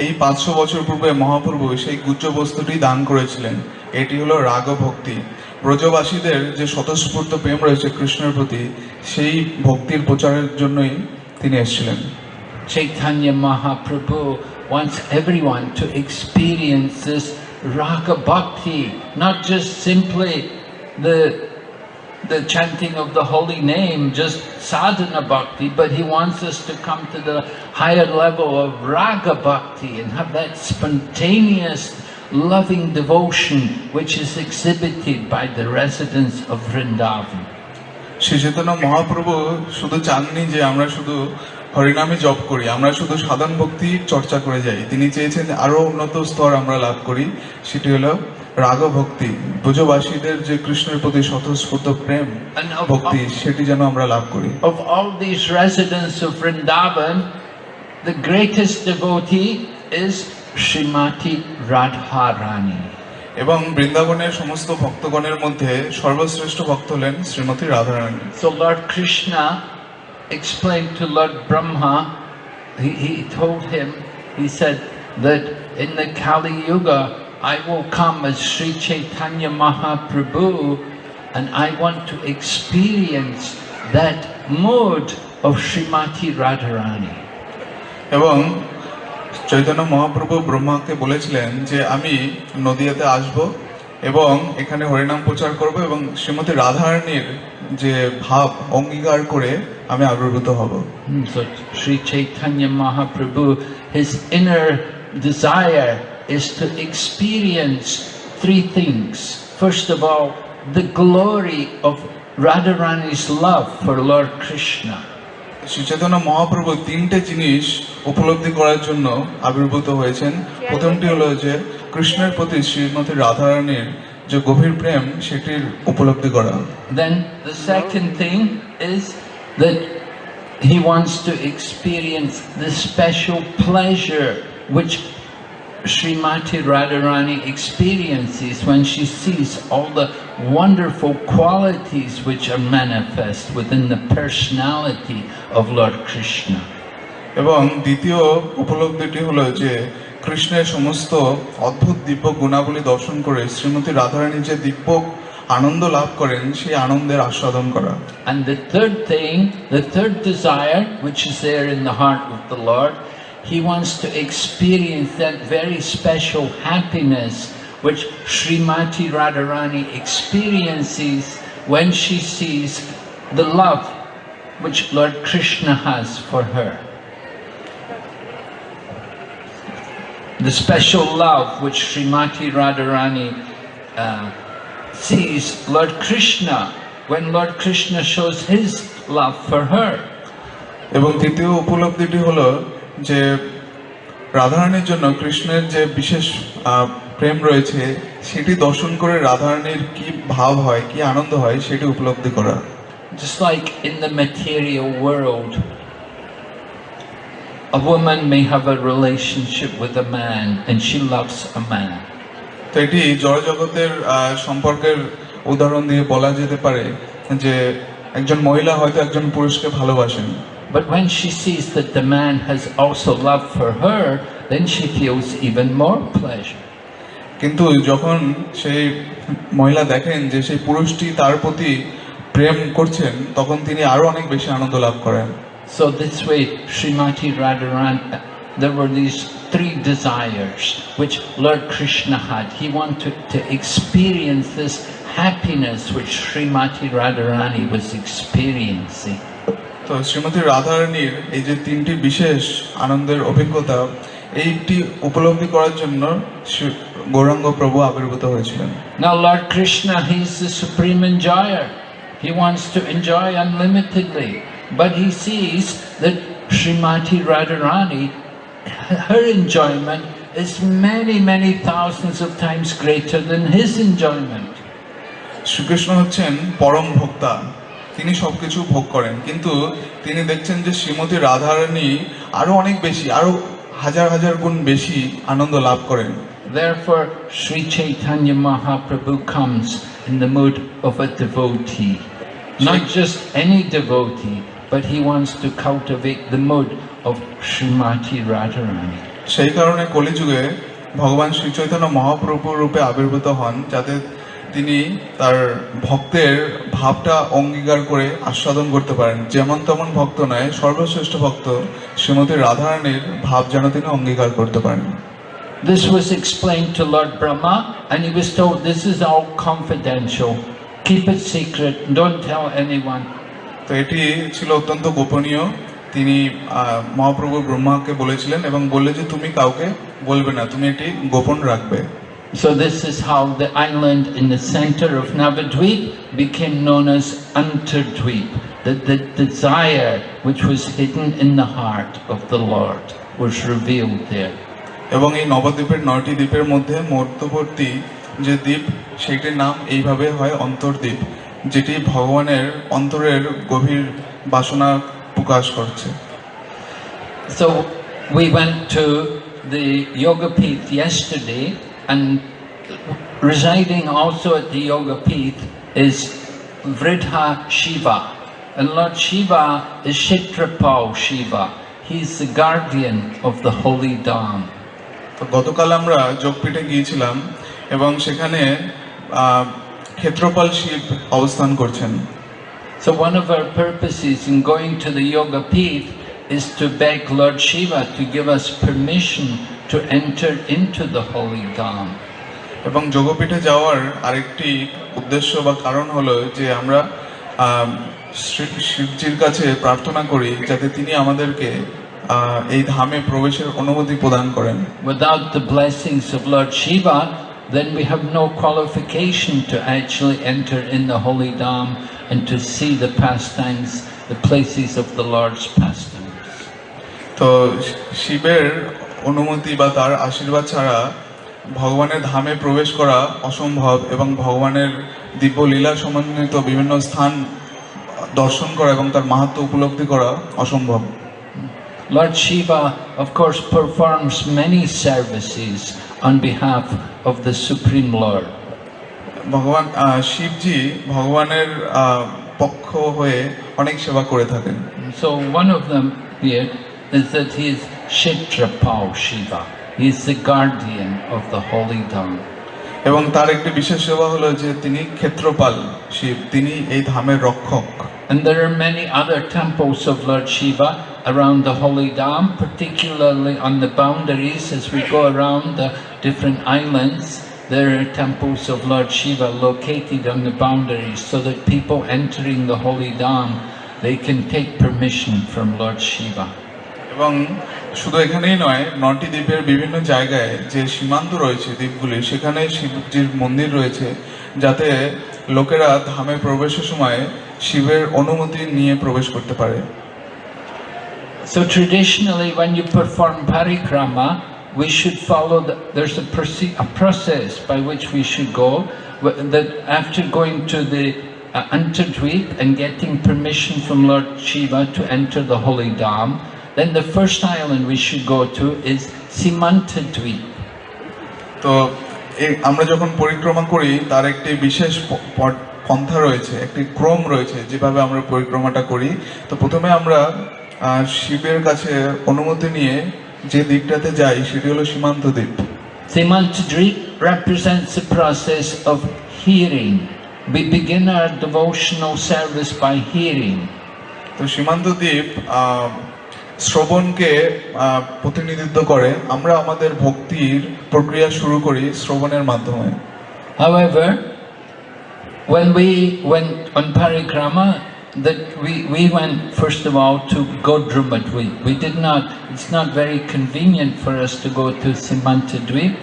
এই 500 বছর পূর্বে মহাপ্রভু সেই গুহ্য বস্তুটি দান করেছিলেন। এটি হলো রাগ ভক্তি। ব্রজবাসীদের যে স্বতঃস্ফূর্ত প্রেম রয়েছে কৃষ্ণের প্রতি, সেই ভক্তির প্রচারের জন্যই তিনি এসেছিলেন। Chaitanya Mahaprabhu wants everyone to experience this raga bhakti, not just simply the chanting of the holy name, just sadhana bhakti, but he wants us to come to the higher level of raga bhakti and have that spontaneous loving devotion which is exhibited by the residents of Vrindavan. Shri Chaitanya Mahaprabhu শুধু চাননি যে আমরা শুধু হরিনামে জপ করি, আমরা শুধু সাধন ভক্তি চর্চা করে যাই। তিনি চেয়েছেন আরো উন্নত স্তর আমরা লাভ করি, সেটি হলো রাগ ভক্তি। ব্রজবাসীদের যে কৃষ্ণের প্রতি স্বতঃস্ফূর্ত প্রেম ভক্তি, সেটি যেন আমরা লাভ করি। Of all these residents of Vrindavan, the greatest devotee is Srimati Radharani. এবং বৃন্দাবনের সমস্ত ভক্তগণের মধ্যে সর্বশ্রেষ্ঠ ভক্ত হলেন Shrimati Radharani. So Lord Krishna explained to Lord Brahma, he told him, he said that in the Kali Yuga I will come as Sri Chaitanya Mahaprabhu and I want to experience that mode of Srimati Radharani. এবং চৈতন্য মহাপ্রভু ব্রহ্মাকে বলেছিলেন যে আমি নদিয়াতে আসব এবং এখানে হরিনাম প্রচার করব এবং শ্রীমতী রাধারানীর যে ভাব অঙ্গীকার করে আমি আবির্ভূত হব। So Sri Chaitanya Mahaprabhu, his inner desire is to experience three things. First of all, the glory of Radharani's love for Lord Krishna. Shri Chaitanya Mahaprabhu তিনটে জিনিস উপলব্ধি করার জন্য আবির্ভূত হয়েছেন। প্রথমটি হলো যে কৃষ্ণের প্রতি শ্রীমতী রাধারানীর যে গভীর প্রেম সেটির উপলব্ধি করা। Then the second thing is that he wants to experience the special pleasure which Srimati Radharani experiences when she sees all the wonderful qualities which are manifest within the personality of Lord Krishna. এবং দ্বিতীয় উপলব্ধিটি হলো যে কৃষ্ণের সমস্ত অদ্ভুত দিব্য গুণাবলী দর্শন করে শ্রীমতী রাধারানী যে দিব্য আনন্দ লাভ করেন সেই আনন্দের আস্বাদন করা। And the third thing, the third desire which is there in the heart of the Lord, he wants to experience that very special happiness which Srimati Radharani experiences when she sees the love which Lord Krishna has for her. The special love which Srimati Radharani sees Lord Krishna when Lord Krishna shows his love for her. এবং তৃতীয় উপলব্ধিটি হলো যে রাধারানীর জন্য কৃষ্ণের যে বিশেষ প্রেম রয়েছে সেটি দর্শন করে রাধারানীর কি ভাব হয়, কি আনন্দ হয় সেটি উপলব্ধি করা। Just like in the material world, a woman may have a relationship with a man and she loves a man. তো এটি জড় জগতের সম্পর্কের উদাহরণ দিয়ে বলা যেতে পারে যে একজন মহিলা হয়তো একজন পুরুষকে ভালোবাসেন। But when she sees that the man has also love for her, then she feels even more pleasure. কিন্তু যখন সেই মহিলা দেখেন যে সেই পুরুষটি তার প্রতি প্রেম করছেন তখন তিনি আরো অনেক বেশি আনন্দ লাভ করেন। So this way, Srimati Radharani, there were these three desires which Lord Krishna had. He wanted to experience this happiness which Srimati Radharani was experiencing. তো শ্রীমতী রাধারানীর এই যে তিনটি বিশেষ আনন্দের অভিজ্ঞতা এইটি উপলব্ধি করার জন্য গৌরাঙ্গ প্রভু আবির্ভূত হয়েছিলেন। Now Lord Krishna, he is the supreme enjoyer. He wants to enjoy unlimitedly, but he sees that Srimati Radharani, her enjoyment is many thousands of times greater than his enjoyment. Shrikrishna হচ্ছেন পরম ভোক্তা, তিনি সবকিছু ভোগ করেন, কিন্তু তিনি দেখছেন যে শ্রীমতী রাধারানী আরো অনেক বেশি, আরো হাজার হাজার গুণ বেশি আনন্দ লাভ করেন। Therefore, Sri Chaitanya Mahaprabhu comes in the mood of a devotee, not just any devotee, but he wants to cultivate the mood of Srimati Radharani. সেই কারণে কলিযুগে ভগবান শ্রী চৈতন্য মহাপ্রভু রূপে আবির্ভূত হন, যাতে তিনি তার ভক্তের ভাবটা অঙ্গীকার করে আস্বাদন করতে পারেন। যেমন তেমন ভক্ত নয়, সর্বশ্রেষ্ঠ ভক্ত শ্রীমতী রাধারানীর ভাব যেন তিনি অঙ্গীকার করতে পারেন। This was explained to Lord Brahma, and he was told, this is all confidential. Keep it secret, don't tell anyone. তো এটি ছিল অত্যন্ত গোপনীয়। তিনি মহাপ্রভু ব্রহ্মাকে বলেছিলেন এবং বললেন যে তুমি কাউকে বলবে না, তুমি এটি গোপন রাখবে। So this is how the island in the center of Navadwip became known as Antardweep. The desire which was hidden in the heart of the Lord was revealed there. এবং এই নবদ্বীপের 9টি দ্বীপের মধ্যে মধ্যবর্তী যে দ্বীপ সেটির নাম এইভাবে হয় অন্তর্দ্বীপ, যেটি ভগবানের অন্তরের গভীর বাসনা প্রকাশ করছে। So we went to the Yoga Peeth yesterday, and residing also at the Yoga Peeth is Vridha Shiva, and Lord Shiva is Kshetrapal Shiva. He's the guardian of the holy Dham. তো গতকাল আমরা যোগপীঠে গিয়েছিলাম এবং সেখানে ক্ষেত্রপাল শিব অবস্থান করছেন। So one of our purposes in going to the Yoga Pith is to beg Lord Shiva to give us permission to enter into the holy Dham. এবং যোগপীঠে যাওয়ার আরেকটি উদ্দেশ্য বা কারণ হলো যে আমরা শিবজির কাছে প্রার্থনা করি যাতে তিনি আমাদেরকে এই ধামে প্রবেশের অনুমতি প্রদান করেন। Without the blessings of Lord Shiva, then we have no qualification to actually enter in the holy Dham and to see the pastimes, the places of the Lord's pastimes. তো শিবের অনুমতি বা তার আশীর্বাদ ছাড়া ভগবানের ধামে প্রবেশ করা অসম্ভব এবং ভগবানের দিব্য লীলা সমন্বিত বিভিন্ন স্থান দর্শন করা এবং তার মাহাত্ম্য উপলব্ধি করা অসম্ভব। Lord Shiva, of course, performs many services on behalf of the Supreme Lord. ভগবান শিবজি ভগবানের পক্ষ হয়ে অনেক সেবা করে থাকেন। So one of them here is that he is Kshetrapal Shiva. He is the guardian of the holy Dham. এবং তার একটি বিশেষ সেবা হলো যে তিনি ক্ষেত্রপাল শিব, তিনি এই ধামের রক্ষক। And there are many other temples of Lord Shiva around the holy Dham, particularly on the boundaries as we go around the different islands. There are temples of Lord Shiva located on the boundaries so that people entering the holy Dham, they can take permission from Lord Shiva. এবং শুধু এখানেই নয়, 9টি দ্বীপের বিভিন্ন জায়গায় যে সীমান্ত রয়েছে দ্বীপগুলি, সেখানে শিবজির মন্দির রয়েছে যাতে লোকেরা ধামে প্রবেশের সময় শিবের অনুমতি নিয়ে প্রবেশ করতে পারে। So traditionally when you perform parikrama, we should follow there's a process by which we should go, that after going to the Navadwip and getting permission from Lord Shiva to enter the holy Dham, then the first island we should go to is Navadwip. তো আমরা যখন পরিক্রমা করি তার একটি বিশেষ পন্থা রয়েছে, একটি ক্রম রয়েছে যেভাবে আমরা পরিক্রমাটা করি। তো প্রথমে আমরা শিবের কাছে অনুমতি নিয়ে যে দ্বীপটাতে যাই সেটি হলো সীমান্ত দ্বীপ। Navadwip represents the process of hearing. We begin our devotional service by hearing. তো সীমান্ত দ্বীপ শ্রবণকে প্রতিনিধিত্ব করে। আমরা আমাদের ভক্তির প্রক্রিয়া শুরু করি শ্রবণের মাধ্যমে। However, when we went on parikrama, that we went first of all to Navadwip. We did not. It's not very convenient for us to go to Navadwip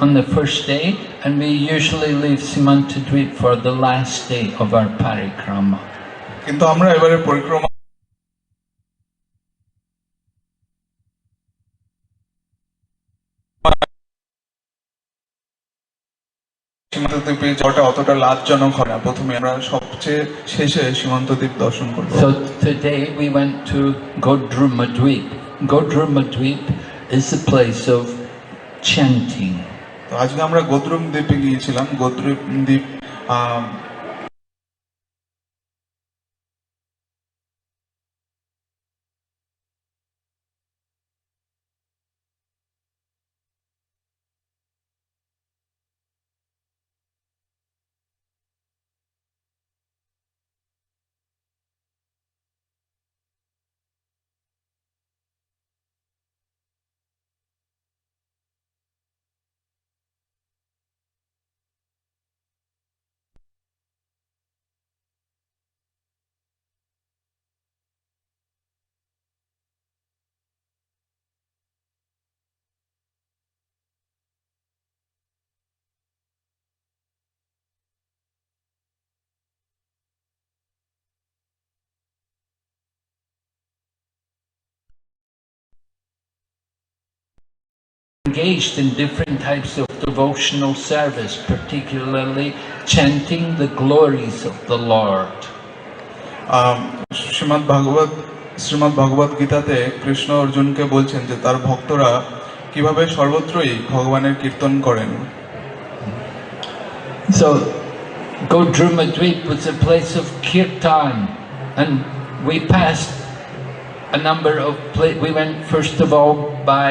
on the first day, and we usually leave Navadwip for the last day of our parikrama. কিন্তু আমরা এবারে পরিক্রমা সীমান্ত দ্বীপে যাওয়াটা অতটা লাভজনক হয় না। প্রথমে আমরা সবচেয়ে শেষে সীমান্ত দ্বীপ দর্শন করব। So today we went to Navadwip. Navadwip is a place of chanting. তো আজকে আমরা নবদ্বীপ দ্বীপে গিয়েছিলাম। নবদ্বীপ দ্বীপ engaged in different types of devotional service, particularly chanting the glories of the Lord. Shrimad ভগবত গীতাতে কৃষ্ণ অর্জুনকে বলছেন যে তার ভক্তরা কিভাবে সর্বত্রই ভগবানের কীর্তন করেন। So Navadwip was a place of kirtan, and we passed a number of places. We went first of all by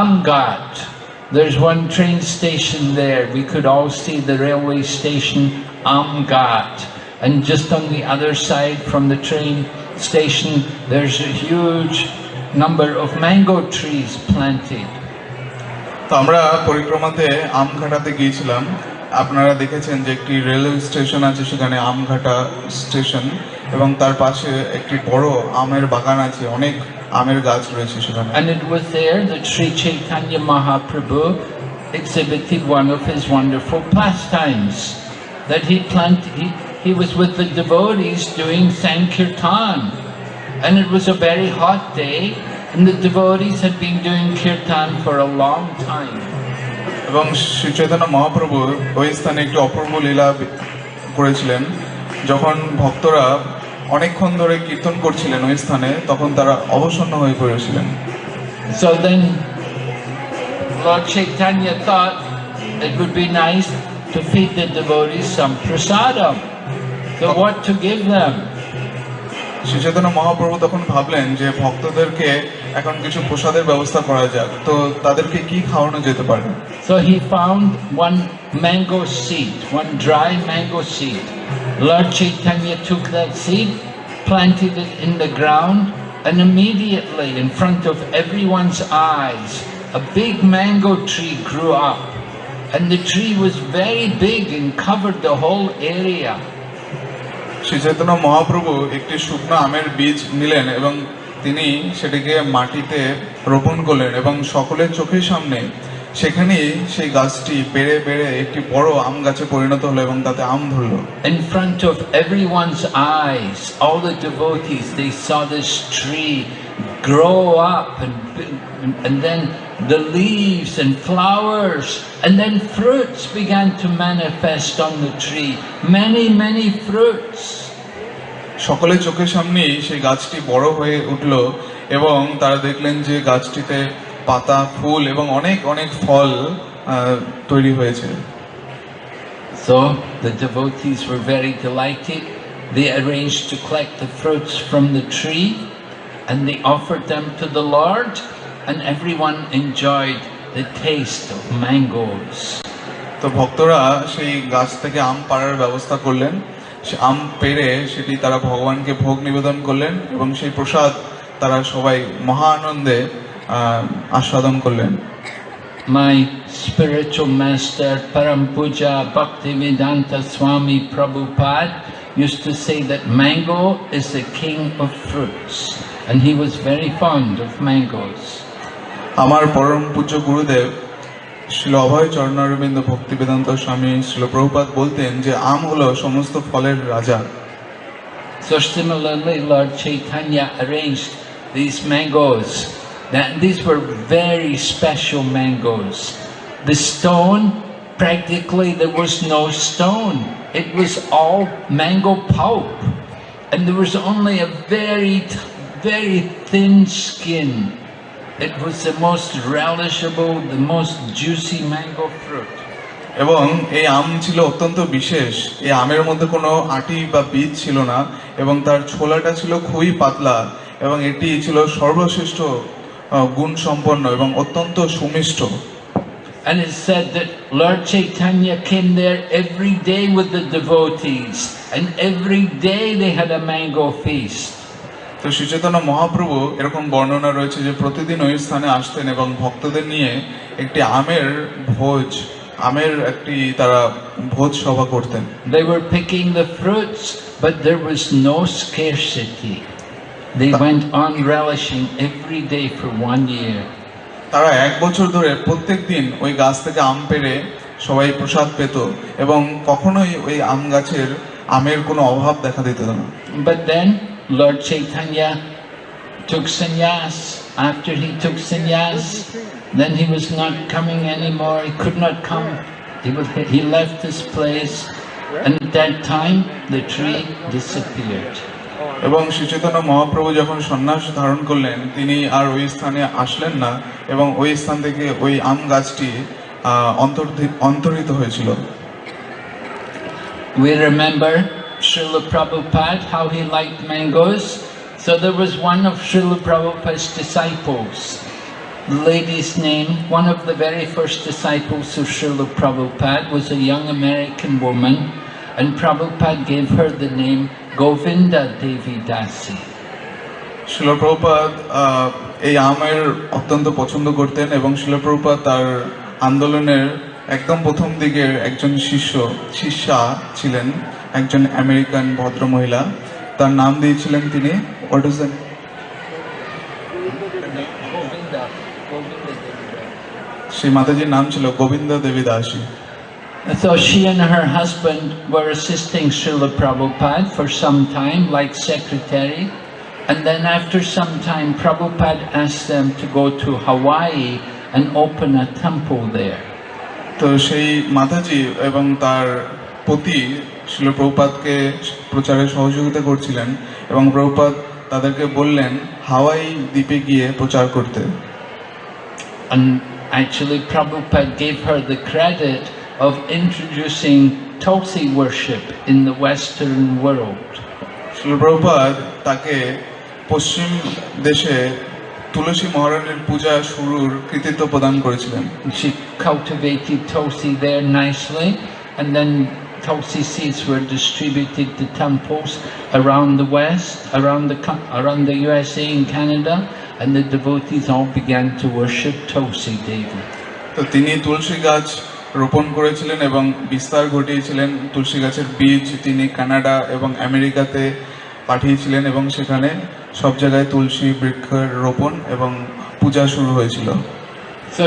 Amgat. There's one train station there. We could all see the railway station Ghat, and just on the other side from the train station there's a huge number of mango trees planted. তো আমরা পরিক্রমাতে আমঘাটাতে গিয়েছিলাম। আপনারা দেখেছেন যে একটি railway station আছে, সেখানে Amghata station, এবং তার পাশে একটি বড় আমের বাগান আছে, অনেক আমের গাছ রয়েছে সেখানে। And it was there that Sri Chaitanya Mahaprabhu exhibited one of his wonderful pastimes, that he was with the devotees doing Sankirtan, and it was a very hot day, and the devotees had been doing kirtan for a long time. এবং শ্রী চৈতন্য মহাপ্রভু ওই স্থানে একটি অপূর্ব লীলা করেছিলেন। যখন ভক্তরা অনেকক্ষণ ধরে কীর্তন করছিলেন ওই স্থানে, তখন তারা অবসন্ন হয়ে পড়েছিলেন। So then Lord Chaitanya thought it would be nice to feed the devotees some prasadam. So what to give them? Shri Chaitanya Mahaprabhu তখন ভাবলেন যে ভক্তদেরকে এখন কিছু প্রসাদের ব্যবস্থা করা যাক, তো তাদেরকে কি খাওয়ানো যেতে পারে। So he found one mango seed, one dry mango seed. Lord Chaitanya took that seed, planted it in the ground, and immediately in front of everyone's eyes a big mango tree grew up, and the tree was very big and covered the whole area. Shri Chaitanya Mahaprabhu একটি শুকনো আমের বীজ নিলেন এবং তিনি সেটিকে মাটিতে রোপণ করলেন, এবং সকলের চোখের সামনে সেখানেই সেই গাছটি বেড়ে বেড়ে একটি বড় আম গাছে পরিণত হলো এবং তাতে আম ধরল। In front of everyone's eyes, all the devotees, they saw this tree grow up, and then the leaves and flowers, and then fruits began to manifest on the tree. Many fruits. সকলের চোখের সামনেই সেই গাছটি বড় হয়ে উঠল, এবং তারা দেখলেন যে গাছটিতে পাতা, ফুল এবং অনেক অনেক ফল তৈরি হয়েছে। So the devotees were very delighted. They arranged to collect the fruits from the tree, and they offered them to the Lord, and everyone enjoyed the taste of mangoes. তো ভক্তরা সেই গাছ থেকে আম পাড়ার ব্যবস্থা করলেন, সে আম পেড়ে সেটি তারা ভগবানকে ভোগ নিবেদন করলেন, এবং সেই প্রসাদ তারা সবাই মহা আনন্দে আস্বাদন করলেন। My spiritual master Param Puja Bhaktivedanta Swami Prabhupada used to say that mango is the king of fruits, and he was very fond of mangoes. আমার পরম পূজ্য গুরুদেব শ্রীল অভয় চরণারবিন্দ ভক্তিবেদান্ত স্বামী শ্রীল প্রভুপাদ বলতেন যে আম হলো সমস্ত ফলের রাজা। So similarly, Lord Chaitanya arranged these mangoes. These were very special mangoes. The stone, practically there was no stone. It was all mango pulp, and there was only a very thin skin. It was the most relishable, the most juicy mango fruit. এবং এই আম ছিল অত্যন্ত বিশেষ। এই আমের মধ্যে কোনো আটি বা বীজ ছিল না, এবং তার ছোলাটা ছিল খুবই পাতলা, এবং এটি ছিল সর্বশ্রেষ্ঠ গুণ সম্পন্ন এবং অত্যন্ত সুমিষ্ট। And it said that Lord Chaitanya came there every day with the devotees, and every day they had a mango feast. তো শ্রী চৈতন্য মহাপ্রভু এরকম বর্ণনা রয়েছে যে প্রতিদিন ওই স্থানে আসতেন এবং ভক্তদের নিয়ে একটি আমের একটি তারা ভোজ সভা করতেন। They were picking the fruits, but there was no scarcity. They went on relishing every day for 1 year. তারা 1 বছর ধরে প্রত্যেক দিন ওই গাছ থেকে আম পেড়ে সবাই প্রসাদ পেত, এবং কখনোই ওই আম গাছের আমের কোনো অভাব দেখা দিত না। But then Lord Chaitanya took sannyas. After he took sannyas, then he was not coming anymore. He could not come. He left his place, and at that time the tree disappeared. এবং শ্রী চৈতন্য মহাপ্রভু যখন সন্ন্যাস ধারণ করলেন, তিনি আর ওই স্থানে আসলেন না, এবং ওই স্থান থেকে ওই আম গাছটি অন্তর্হিত হয়েছিল। We remember Srila Prabhupada, how he liked mangoes. So there was one of Srila Prabhupada's disciples. The lady's name, one of the very first disciples of Srila Prabhupada, was a young American woman, and Prabhupada gave her the name Govinda Devi Dasi. শিল প্রভুপাদ এই আমের অত্যন্ত পছন্দ করতেন এবং শিল প্রভুপাদ তার আন্দোলনের একদম প্রথম দিকের একজন শিষ্যা ছিলেন, একজন আমেরিকান ভদ্র মহিলা। তার নাম দিয়েছিলেন তিনি, হোয়াট ইজ দ্যাট? সেই মাতাজির নাম ছিল গোবিন্দ দেবী দাসী। So she and her husband were assisting Srila Prabhupada for some time, like secretary, and then after some time Prabhupada asked them to go to Hawaii and open a temple there. তো সেই মাতাজি এবং তার পতি শিল প্রভুপাদকে প্রচারে সহযোগিতা করছিলেন এবং প্রভুপাদ তাদেরকে বললেন হাওয়াই দ্বীপে গিয়ে প্রচার করতে। And actually Prabhupada gave her the credit of introducing Tulsi worship in the Western world. শিল প্রভুপাদ তাকে পশ্চিম দেশে তুলসী মহারানীর পূজা শুরুর কৃতিত্ব প্রদান করেছিলেন। She cultivated Tulsi there nicely, and then Tulsi seeds were distributed to temples around the West, around the USA and Canada, and the devotees all began to worship Tulsi Devi. তো তিনি তুলসী গাছ রোপণ করেছিলেন এবং বিস্তার ঘটিয়েছিলেন। তুলসী গাছের বীজ তিনি কানাডা এবং আমেরিকাতে পাঠিয়েছিলেন এবং সেখানে সব জায়গায় তুলসী বৃক্ষের রোপণ এবং পূজা শুরু হয়েছিল। So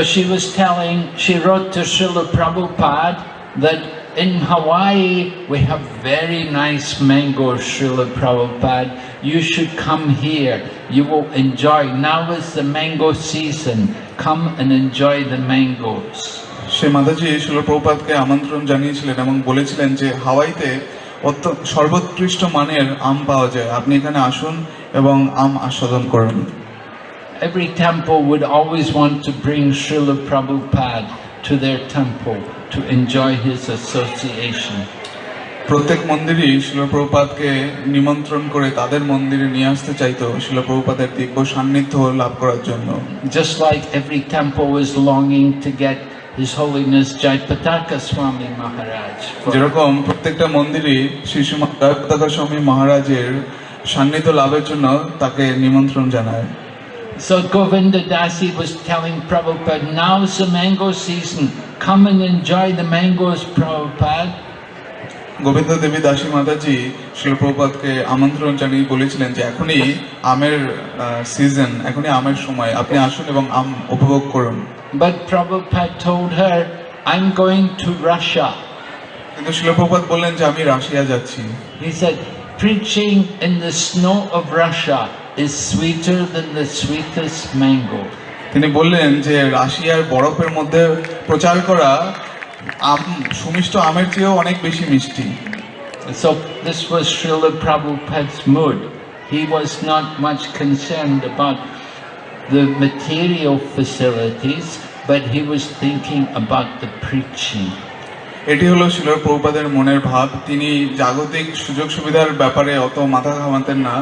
she wrote to Srila Prabhupada that in Hawaii we have very nice mangoes, Srila Prabhupada. You should come here. You will enjoy. Now is the mango season. Come and enjoy the mangoes. সে মাতাজি শিল প্রভুপাদকে আমন্ত্রণ জানিয়েছিলেন এবং বলেছিলেন যে হাওয়াইতে সর্বোৎকৃষ্ট মানের আম পাওয়া যায়, আপনি এখানে আসুন এবং আম আস্বাদন করুন। Every temple would always want to bring Srila Prabhupada to their temple to enjoy his association. প্রত্যেক মন্দিরই শিল প্রভুপাদকে নিমন্ত্রণ করে তাদের মন্দিরে নিয়ে আসতে চাইতো শিল প্রভুপাদের দিব্য সান্নিধ্য লাভ করার জন্য। Just like every temple was longing to get His Holiness Jayapataka Swami Maharaj. যেরকম প্রত্যেকটা মন্দিরই শ্রী শ্রীমৎ জয়পতাকা স্বামী মহারাজের সান্নিধ্য লাভের জন্য তাকে নিমন্ত্রণ জানায়। So Govinda Dasi was telling Prabhupada, now's the mango season. Come and enjoy the mangoes, Prabhupada. Govinda দেবী দাসী মাতাজি শিল প্রভুপাদকে আমন্ত্রণ জানিয়ে বলেছিলেন যে এখনই আমের সিজন, এখনই আমের সময়, আপনি আসুন এবং আম উপভোগ করুন। But Prabhupada told her, I'm going to Russia. কিন্তু শিল প্রভুপাদ বললেন যে আমি রাশিয়া যাচ্ছি। He said, preaching in the snow of Russia is sweeter than the sweetest mango. তিনি বললেন যে রাশিয়ার বরফের মধ্যে প্রচার করা সুমিষ্ট আমের চেয়েও অনেক বেশি মিষ্টি। So this was Srila Prabhupada's mood. He was not much concerned about the material facilities, but he was thinking about the preaching. এটি হলো শিল প্রভুপাদের মনের ভাব। তিনি জাগতিক সুযোগ সুবিধার ব্যাপারে অত মাথা ঘামাতেন না,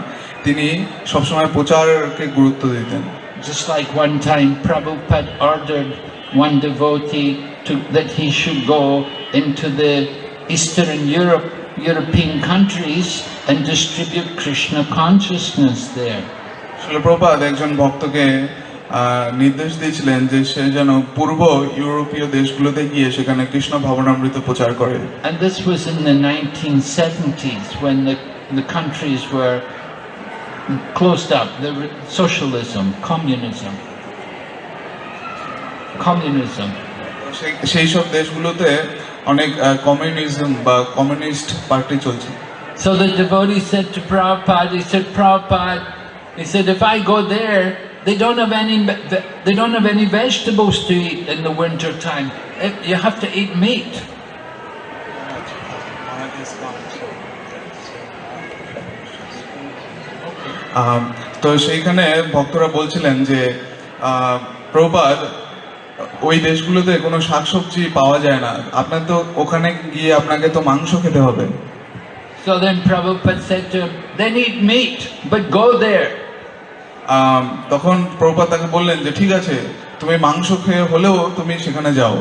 তিনি সবসময় প্রচারকে গুরুত্ব দিতেন। Just like one time Prabhupada ordered one devotee that he should go into the Eastern European countries and distribute Krishna consciousness there. শিল প্রভুপাদ একজন ভক্তকে নির্দেশ দিয়েছিলেন যে সে যেন পূর্ব ইউরোপীয় দেশগুলোতে গিয়ে সেখানে কৃষ্ণ ভাবনামৃত প্রচার করে। And this was in the 1970s when the countries were closed up. There were socialism, communism. সেই সব দেশগুলোতে অনেক কমিউনিজম বা কমিউনিস্ট পার্টি চলছে। So the devotee said to Prabhupada, he said, if I go there, they don't have any vegetables to eat in the winter time. You have to eat meat. তো সেইখানে ভক্তরা বলছিলেন যে প্রভুপাদ ওই দেশগুলোতে কোনো শাকসবজি পাওয়া যায় না, আপনার তো ওখানে গিয়ে আপনাকে তো মাংস খেতে হবে। So then Prabhupada said to him, then eat meat, but go there. তখন প্রভুপাদ তাকে বললেন যে ঠিক আছে, তুমি মাংস খেয়ে হলেও তুমি সেখানে যাও।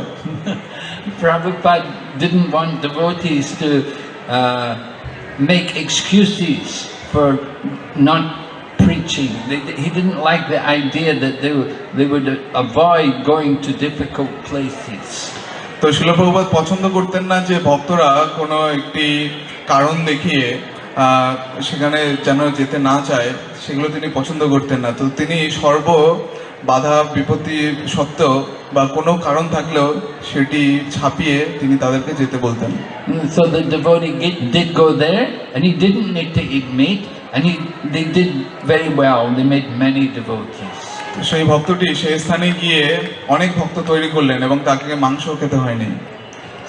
Prabhupada didn't want devotees to make excuses for not preaching. He didn't like the idea that they would avoid going to difficult places. তো শিল প্রভুপাদ পছন্দ করতেন না যে ভক্তরা কোনো একটি কারণ দেখিয়ে সেখানে যেন যেতে না চায়, সেগুলো তিনি পছন্দ করতেন না। তো তিনি সর্ব বাধা বিপত্তি সত্ত্বেও বা কোনো কারণ থাকলেও সেটি ছাপিয়ে তিনি তাদেরকে যেতে বলতেন। So the devotee did go there, and he didn't need to eat meat, and they did very well. They made many devotees. সেই ভক্তটি সেই স্থানে গিয়ে অনেক ভক্ত তৈরি করলেন এবং তাকে মাংস খেতে হয়নি।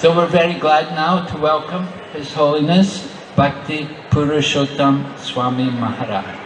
So we're very glad now to welcome His Holiness Bhakti Purushottam Swami Maharaj.